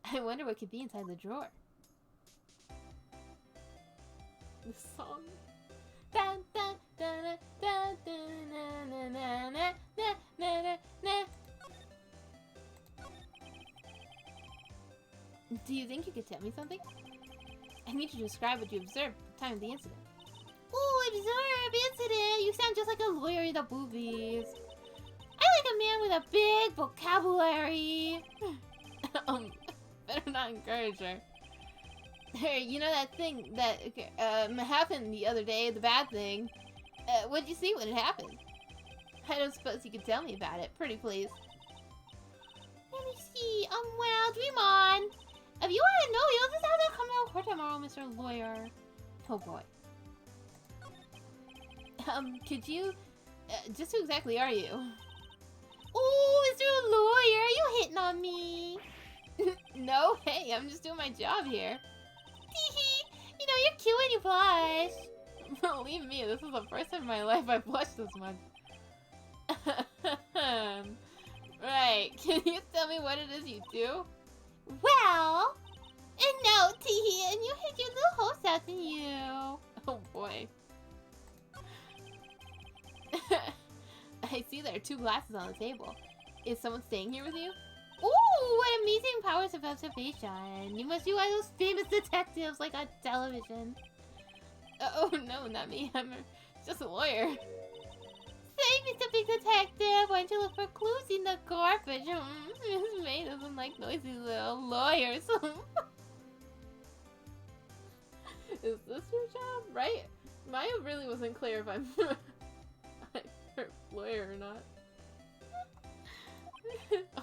I wonder what could be inside the drawer. The song. Dun, dun, dun, dun, dun, na, na, na, na, na, na, na. Do you think you could tell me something? I need you to describe what you observed at the time of the incident. Oh, observe incident! You sound just like a lawyer in the movies. I like a man with a big vocabulary. Better not encourage her. Hey, you know that thing that happened the other day, the bad thing? What'd you see when it happened? I don't suppose you could tell me about it. Pretty please. Let me see. Well, dream on. If you want to know, you'll just have to come to court tomorrow, Mr. Lawyer. Oh boy. Could you... just who exactly are you? Oh, Mr. Lawyer, are you hitting on me? No, hey, I'm just doing my job here. Teehee. You know, you're cute when you blush. Believe me, this is the first time in my life I've blushed this much. Right, can you tell me what it is you do? Well, no, Teehee, and you hit your little host out to you. Oh boy. I see there are 2 glasses on the table. Is someone staying here with you? Ooh, what amazing powers of observation. You must be one of those famous detectives like on television. Oh no, not me. I'm just a lawyer. Say, Mr. Big Detective, why don't you look for clues in the garbage? Miss May doesn't like noisy little lawyers. Is this your job? Right? Maya really wasn't clear if I'm her lawyer or not.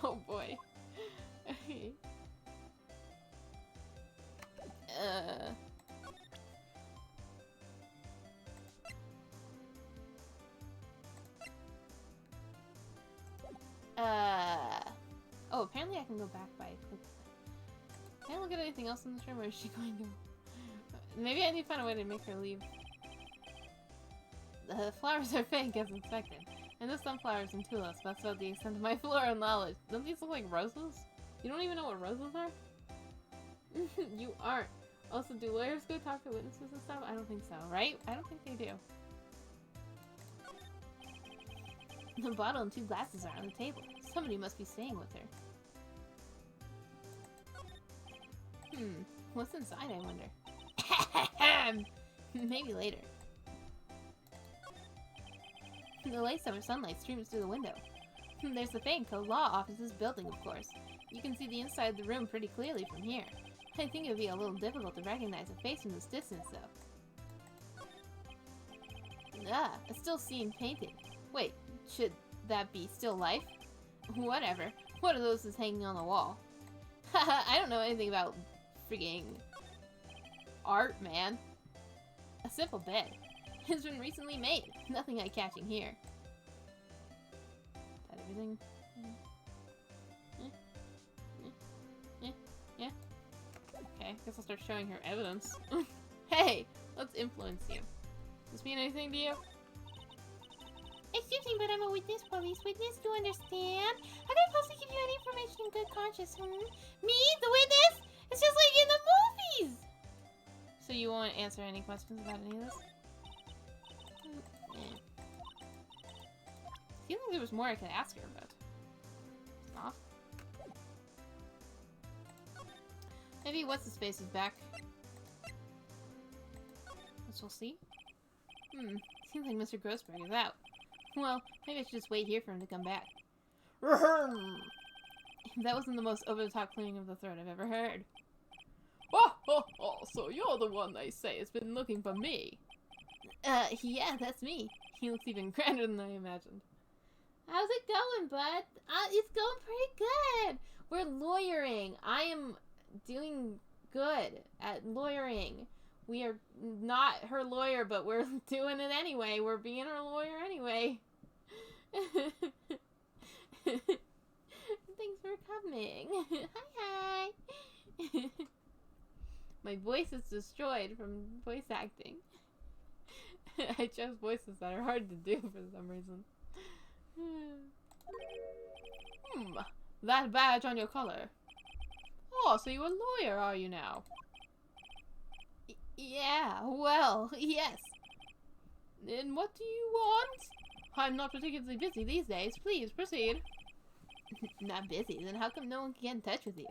Oh boy. Oh, apparently I can go back by a quick. Can I look at anything else in this room, or is she going to... Maybe I need to find a way to make her leave. The flowers are fake as expected. And the sunflowers and tulips, that's about the extent of my floral knowledge. Don't these look like roses? You don't even know what roses are? You aren't. Also, do lawyers go talk to witnesses and stuff? I don't think so, right? I don't think they do. The bottle and 2 glasses are on the table. Somebody must be staying with her. What's inside, I wonder? Maybe later. The late summer sunlight streams through the window. There's the Fanco Law Office's building, of course. You can see the inside of the room pretty clearly from here. I think it would be a little difficult to recognize a face from this distance, though. Ah, a still scene painted. Wait, should that be still life? Whatever. What are those that's hanging on the wall? Haha, I don't know anything about frigging art, man. A simple bed. It's been recently made. Nothing eye-catching here. everything. Yeah. Okay, guess I'll start showing her evidence. Hey, let's influence you. Does this mean anything to you? Excuse me, but I'm a witness, police witness. Do you understand? How can I possibly give you any information in good conscience, Me, the witness? It's just like in the movies! So you won't answer any questions about any of this? I feel like there was more I could ask her, but it's not. Maybe what's-his-face is back. Guess we'll see. Seems like Mr. Grossberg is out. Well, maybe I should just wait here for him to come back. That wasn't the most over-the-top clearing of the throat I've ever heard. Oh, so you're the one they say has been looking for me. Yeah, that's me. He looks even grander than I imagined. How's it going, bud? It's going pretty good. We're lawyering. I am doing good at lawyering. We are not her lawyer, but we're doing it anyway. We're being her lawyer anyway. Thanks for coming. Hi. My voice is destroyed from voice acting. I chose voices that are hard to do for some reason. That badge on your collar. Oh, so you're a lawyer, are you now? Yeah, well, yes. And what do you want? I'm not particularly busy these days. Please, proceed. Not busy? Then how come no one can get in touch with you?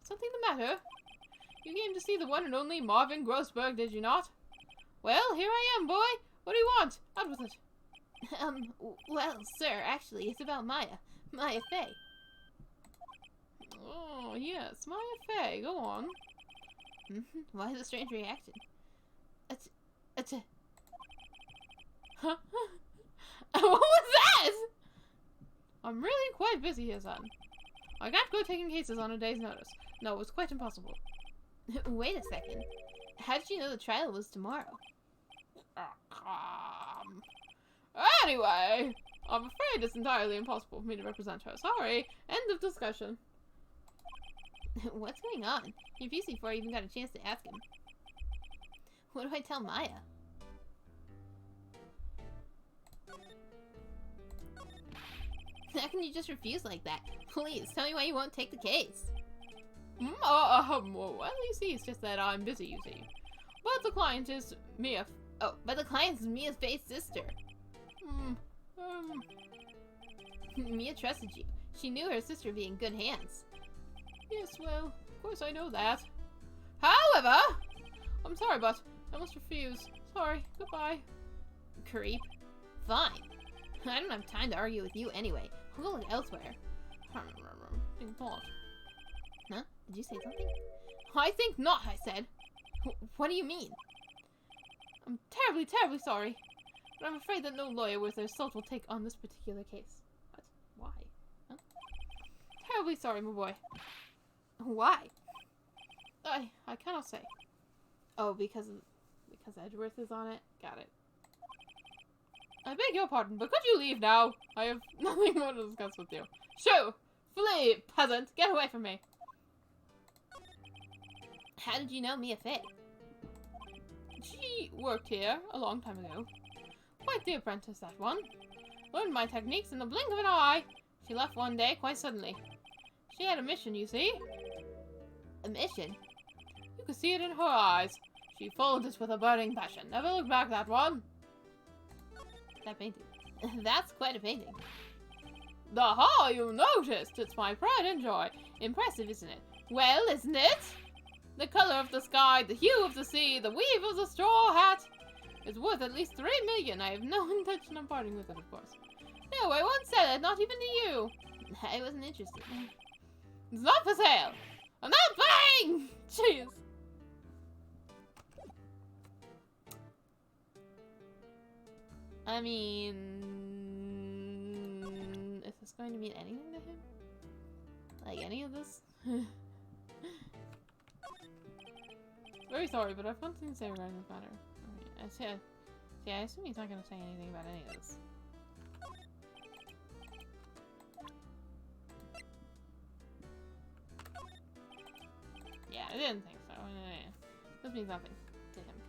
Something the matter? You came to see the one and only Marvin Grossberg, did you not? Well, here I am, boy. What do you want? Out with it. Well, sir, actually, it's about Maya. Maya Fey. Oh, yes, Maya Fey. Go on. Why the strange reaction? Huh? What was that? I'm really quite busy here, son. I can't go taking cases on a day's notice. No, it's quite impossible. Wait a second. How did you know the trial was tomorrow? Anyway, I'm afraid it's entirely impossible for me to represent her. Sorry. End of discussion. What's going on? You're busy before I even got a chance to ask him. What do I tell Maya? How can you just refuse like that? Please, tell me why you won't take the case. Well, you see, it's just that I'm busy, you see. But the client is Mia. Oh, but the client is Mia's Faye's sister. Mia trusted you. She knew her sister would be in good hands. Yes, well, of course I know that. However, I'm sorry, but I must refuse. Sorry, goodbye. Creep. Fine. I don't have time to argue with you anyway. I'll go look elsewhere. Think not. Huh? Did you say something? I think not, I said. What do you mean? I'm terribly, terribly sorry. But I'm afraid that no lawyer worth their salt will take on this particular case. What? Why? Huh? Terribly sorry, my boy. Why? I cannot say. Oh, because Edgeworth is on it? Got it. I beg your pardon, but could you leave now? I have nothing more to discuss with you. Shoo! Flee, peasant! Get away from me! How did you know Mia Fey? She worked here a long time ago. Quite the apprentice, that one. Learned my techniques in the blink of an eye. She left one day quite suddenly. She had a mission, you see. A mission? You could see it in her eyes. She followed it with a burning passion. Never looked back, that one. That painting. That's quite a painting. Aha, you noticed! It's my pride and joy. Impressive, isn't it? Well, isn't it? The color of the sky, the hue of the sea, the weave of the straw hat. It's worth at least 3 million. I have no intention of parting with it, of course. No, I won't sell it, not even to you. I wasn't interested. It's not for sale. I'm not buying! Jeez. I mean, is this going to mean anything to him? Like any of this? Very sorry, but I've nothing to say regarding this matter. I assume he's not going to say anything about any of this. I didn't think so. This means nothing to him.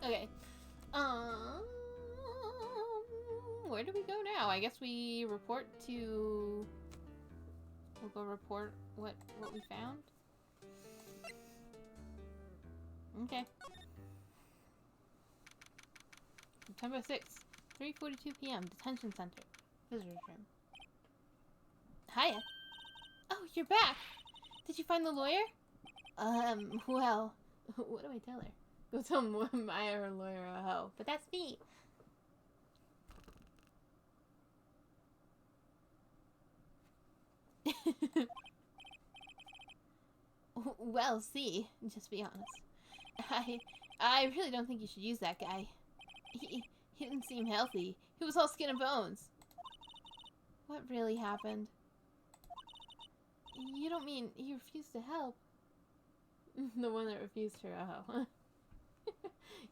Okay. Where do we go now? I guess we report to... We'll go report what we found. Okay. September 6th, 3:42 p.m. Detention Center. Visitor's room. Hiya. Oh, you're back. Did you find the lawyer? Well, what do I tell her? Go tell Maya her lawyer a hoe. But that's me. Well, see, just be honest. I really don't think you should use that guy. He didn't seem healthy. He was all skin and bones. What really happened? You don't mean he refused to help? The one that refused her, oh.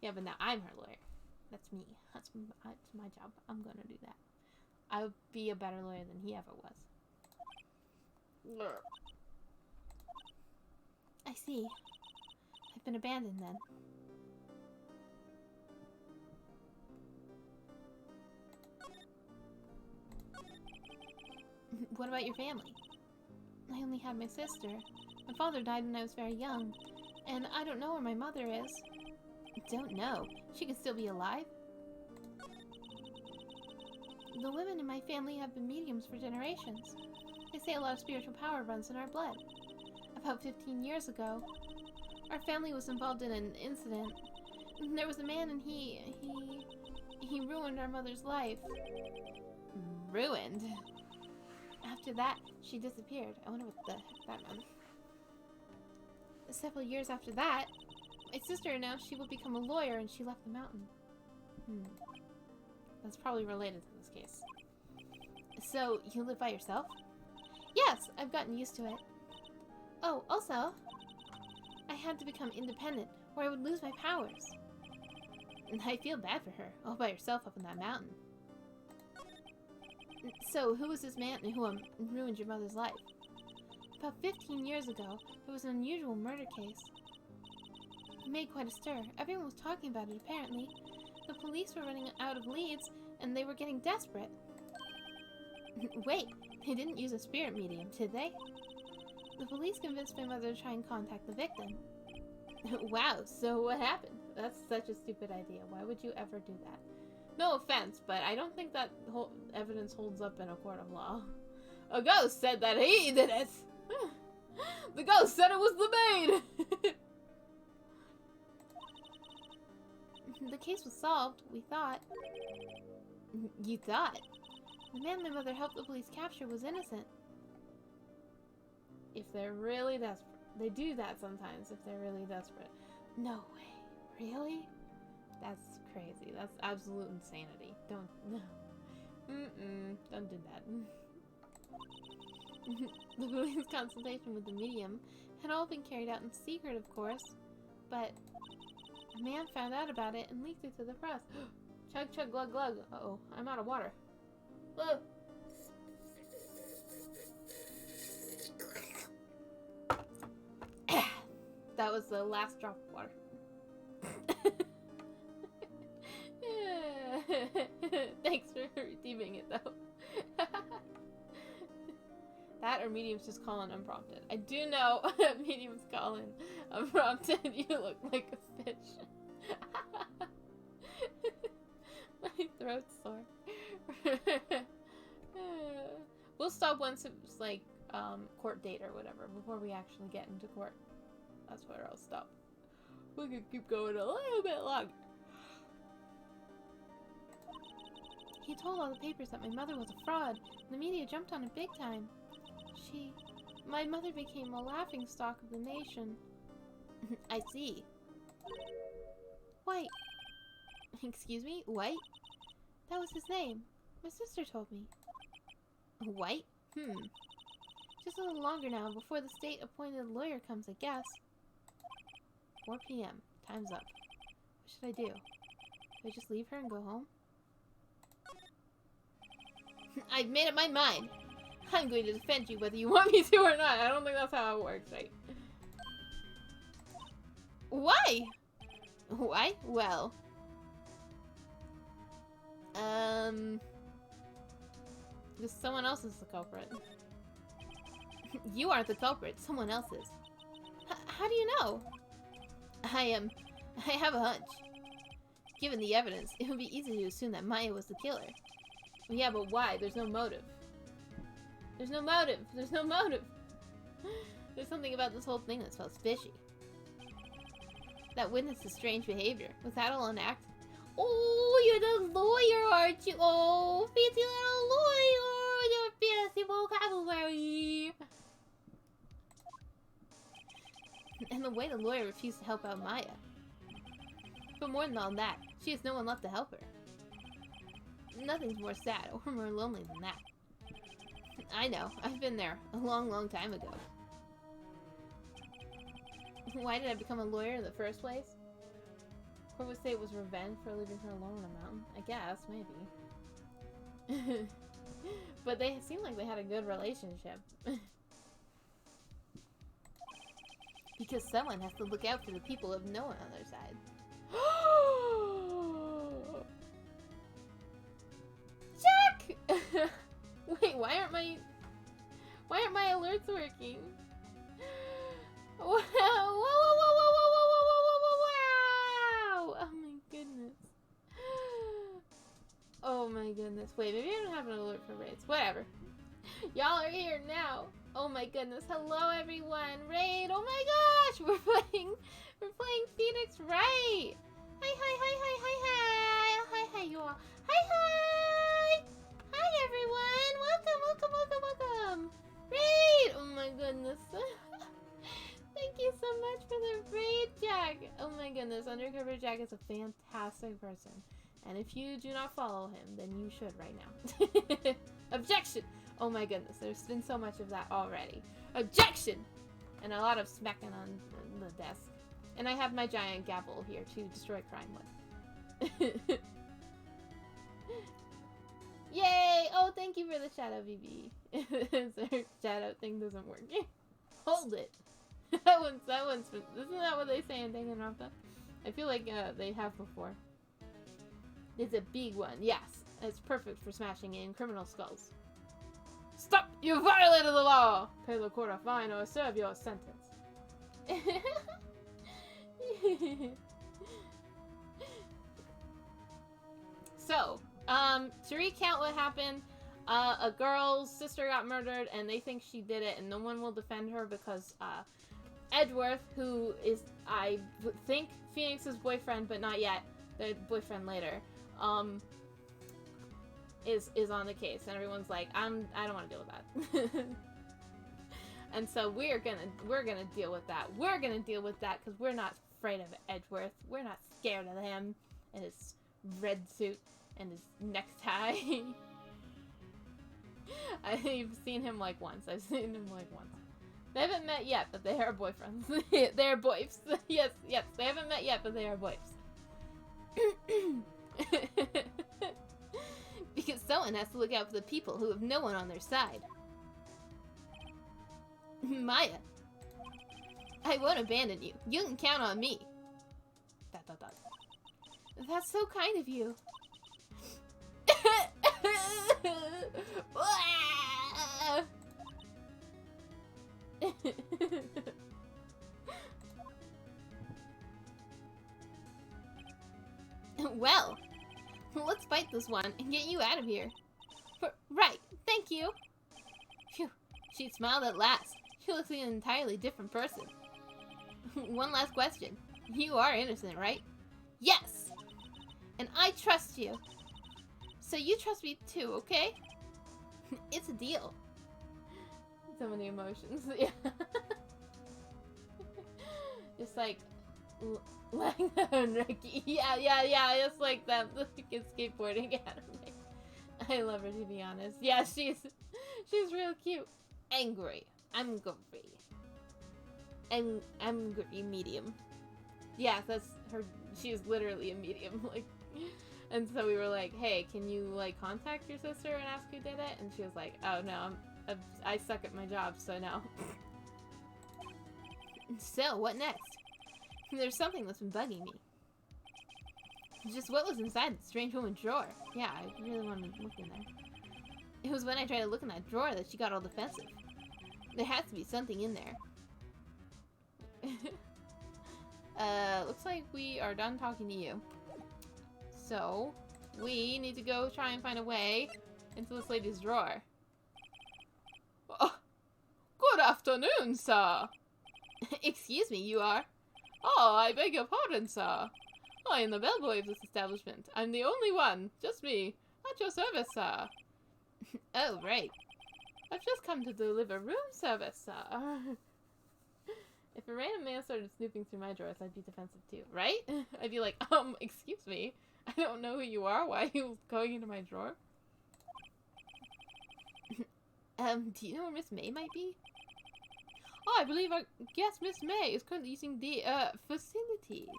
Yeah, but now I'm her lawyer. That's me. That's my job. I'm gonna do that. I would be a better lawyer than he ever was. I see. I've been abandoned then. What about your family? I only had my sister. My father died when I was very young, and I don't know where my mother is. Don't know. She could still be alive. The women in my family have been mediums for generations. They say a lot of spiritual power runs in our blood. About 15 years ago, our family was involved in an incident. There was a man and he ruined our mother's life. Ruined? After that, she disappeared. I wonder what the heck that meant. Several years after that, my sister announced she would become a lawyer and she left the mountain. That's probably related to this case. So, you live by yourself? Yes, I've gotten used to it. Oh, also, I had to become independent or I would lose my powers. And I feel bad for her, all by herself up in that mountain. So, who was this man who ruined your mother's life? About 15 years ago, there was an unusual murder case. It made quite a stir. Everyone was talking about it, apparently. The police were running out of leads, and they were getting desperate. Wait, they didn't use a spirit medium, did they? The police convinced my mother to try and contact the victim. Wow, so what happened? That's such a stupid idea. Why would you ever do that? No offense, but I don't think that whole evidence holds up in a court of law. A ghost said that he did it! The ghost said it was the maid! The case was solved, we thought. You thought? The man my mother helped the police capture was innocent. If they're really desperate. They do that sometimes if they're really desperate. No way. Really? That's crazy. That's absolute insanity. Don't. No. Don't do that. The police consultation with the medium had all been carried out in secret, of course, but a man found out about it and leaked it to the press. Chug, chug, glug, glug. Uh-oh, I'm out of water. Ugh. That was the last drop of water. Thanks for redeeming it, though. That or mediums just call in unprompted. I do know mediums call in unprompted. You look like a fish. My throat's sore. We'll stop once it's like court date or whatever before we actually get into court. That's where I'll stop. We could keep going a little bit longer. He told all the papers that my mother was a fraud, and the media jumped on it big time. My mother became a laughingstock of the nation. I see. White. Excuse me? White? That was his name. My sister told me. White? Just a little longer now, before the state-appointed lawyer comes, I guess. 4 p.m. Time's up. What should I do? Do I just leave her and go home? I've made up my mind. I'm going to defend you whether you want me to or not. I don't think that's how it works, right? Why? Why? Well. Because someone else is the culprit. You aren't the culprit. Someone else is. How do you know? I have a hunch. Given the evidence, it would be easy to assume that Maya was the killer. Yeah, but why? There's no motive. There's no motive. There's no motive. There's something about this whole thing that smells fishy. That witness's strange behavior. Was that all an act? Oh, you're the lawyer, aren't you? Oh, fancy little lawyer. Your fancy vocabulary. And the way the lawyer refused to help out Maya. But more than all that, she has no one left to help her. Nothing's more sad or more lonely than that. I know, I've been there a long, long time ago. Why did I become a lawyer in the first place? Or would say it was revenge for leaving her alone on a mountain. I guess, maybe. But they seemed like they had a good relationship. Because someone has to look out for the people who have no one on their side. Jack! Wait, why aren't my alerts working? Wow! Whoa, whoa, whoa, whoa, whoa, whoa, whoa, whoa, whoa, wow! Oh my goodness. Oh my goodness. Wait, maybe I don't have an alert for raids. Whatever. Y'all are here now. Oh my goodness. Hello everyone. Raid. Oh my gosh. We're playing Phoenix Wright. Hi, hi, hi, hi, hi, hi. Hi, hi, you all. Hi, hi. Hi everyone. Welcome, welcome, welcome, welcome. Raid. Oh my goodness. Thank you so much for the raid, Jack. Oh my goodness. Undercover Jack is a fantastic person. And if you do not follow him, then you should right now. Objection! Oh my goodness, there's been so much of that already. Objection! And a lot of smacking on the desk. And I have my giant gavel here to destroy crime with. Yay! Oh, thank you for the shadow, BB. Their shadow thing doesn't work. Hold it. That one's, isn't that what they say in Danganronpa? I feel like they have before. It's a big one, yes. It's perfect for smashing in criminal skulls. Stop! You violated the law! Pay the court a fine or serve your sentence. So, to recount what happened, a girl's sister got murdered and they think she did it and no one will defend her because, Edgeworth, who is, I think, Phoenix's boyfriend, but not yet, their boyfriend later, is on the case, and everyone's like, I don't want to deal with that. And so we're gonna deal with that. We're gonna deal with that because we're not afraid of Edgeworth. We're not scared of him and his red suit and his necktie. I've seen him like once. They haven't met yet, but they are boyfriends. They are boys. Yes, they haven't met yet, but they are boys. Because someone has to look out for the people who have no one on their side. Maya, I won't abandon you. You can count on me. ... That's so kind of you. Well, let's fight this one and get you out of here. Right, thank you. Phew, she smiled at last. She looks like an entirely different person. One last question. You are innocent, right? Yes! And I trust you. So you trust me too, okay? It's a deal. So many emotions, yeah. Just like... Lying down, Ricky. Yeah, just like that freaking skateboarding anime. I love her, to be honest. Yeah, she's real cute. Angry. Angry medium. Yeah, that's her. She's literally a medium. Like, And so we were like, hey, can you, like, contact your sister and ask who did it? And she was like, oh, no, I suck at my job, so no. So, what next? There's something that's been bugging me. Just what was inside the strange woman's drawer? Yeah, I really wanted to look in there. It was when I tried to look in that drawer that she got all defensive. There has to be something in there. Looks like we are done talking to you. So, we need to go try and find a way into this lady's drawer. Oh, good afternoon, sir. Excuse me, you are? Oh, I beg your pardon, sir. I am the bellboy of this establishment. I'm the only one, just me, at your service, sir. Oh, right. I've just come to deliver room service, sir. If a random man started snooping through my drawers, I'd be defensive too, right? I'd be like, excuse me. I don't know who you are. Why are you going into my drawer? Do you know where Miss May might be? Oh, I believe our guest, Miss May, is currently using the, facilities.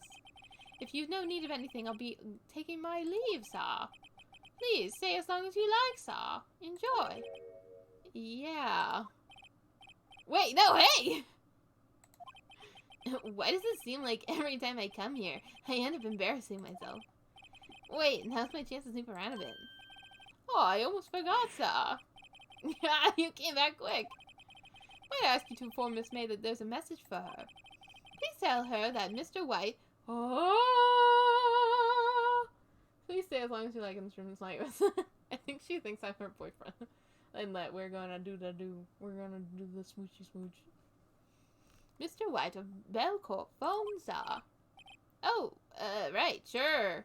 If you've no need of anything, I'll be taking my leave, sir. Please, stay as long as you like, sir. Enjoy. Yeah. Wait, no, hey! Why does it seem like every time I come here, I end up embarrassing myself? Wait, now's my chance to snoop around a bit. Oh, I almost forgot, sir. Yeah, you came back quick. Might I ask you to inform Miss May that there's a message for her. Please tell her that Mr. White... Oh! Please stay as long as you like in this room. I think she thinks I'm her boyfriend. And that we're gonna do the smoochy smooch. Mr. White of Belcorp phone, sir. Oh, right, sure.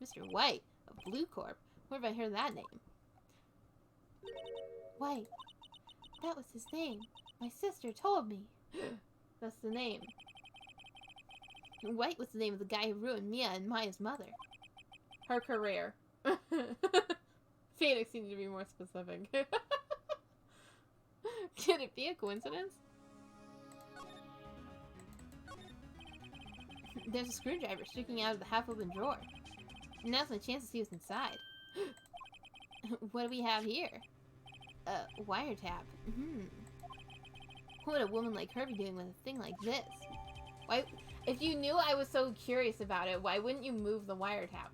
Mr. White of Blue Corp. Where have I heard that name? White. That was his name. My sister told me. That's the name. White was the name of the guy who ruined Mia and Maya's mother. Her career. Phoenix needs to be more specific. Can it be a coincidence? There's a screwdriver sticking out of the half-open drawer. Now's my chance to see what's inside. What do we have here? Wiretap. What would a woman like her be doing with a thing like this? Why, if you knew I was so curious about it, why wouldn't you move the wiretap?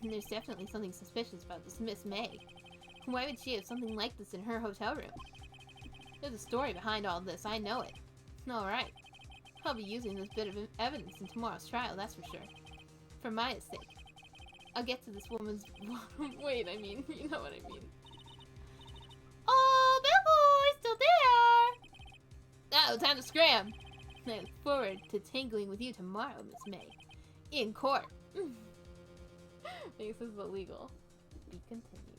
There's definitely something suspicious about this Miss May. Why would she have something like this in her hotel room? There's a story behind all this, I know it. Alright. I'll be using this bit of evidence in tomorrow's trial, that's for sure. For Maya's sake. I'll get to this woman's... Wait, I mean, you know what I mean. Oh, Bellboy's still there! Oh, time to scram! I look forward to tangling with you tomorrow, Miss May. In court. This is illegal. Be continued.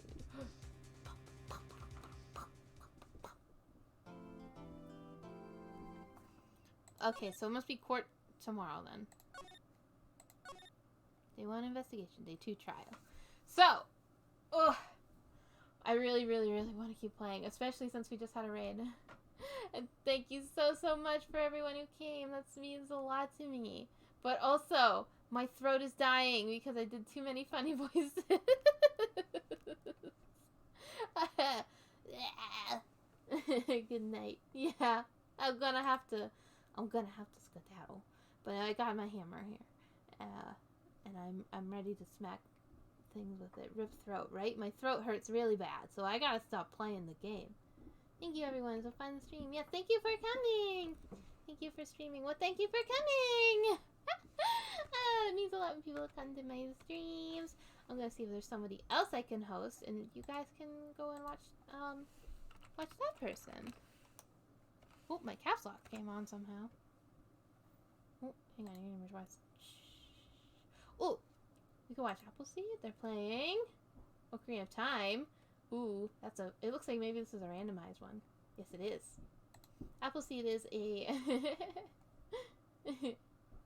Okay, so it must be court tomorrow then. Day 1 investigation, day 2 trial. So, I really want to keep playing, especially since we just had a raid. And thank you so much for everyone who came. That means a lot to me. But also, my throat is dying because I did too many funny voices. Good night. Yeah, I'm gonna have to skedaddle. But I got my hammer here. And I'm ready to smack things with it. Rip throat, right? My throat hurts really bad, so I gotta stop playing the game. Thank you, everyone. It was a fun stream. Yeah, thank you for coming. Thank you for streaming. Well, thank you for coming. It means a lot when people come to my streams. I'm gonna see if there's somebody else I can host, and you guys can go and watch that person. Oh, my caps lock came on somehow. Oh, hang on, you're gonna watch. Oh, we can watch Appleseed. They're playing Ocarina of Time. Ooh, it looks like maybe this is a randomized one. Yes, it is. Appleseed is a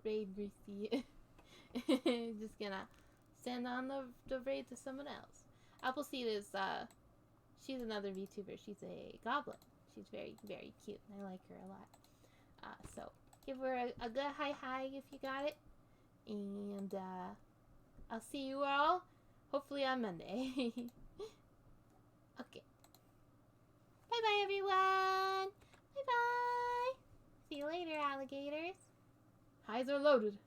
raid greasy. Just gonna send on the raid to someone else. Appleseed is, she's another VTuber. She's a goblin. She's very, very cute, and I like her a lot. So, Give her a good high if you got it. And I'll see you all hopefully on Monday. Okay. Bye-bye, everyone. Bye-bye. See you later, alligators. Highs are loaded.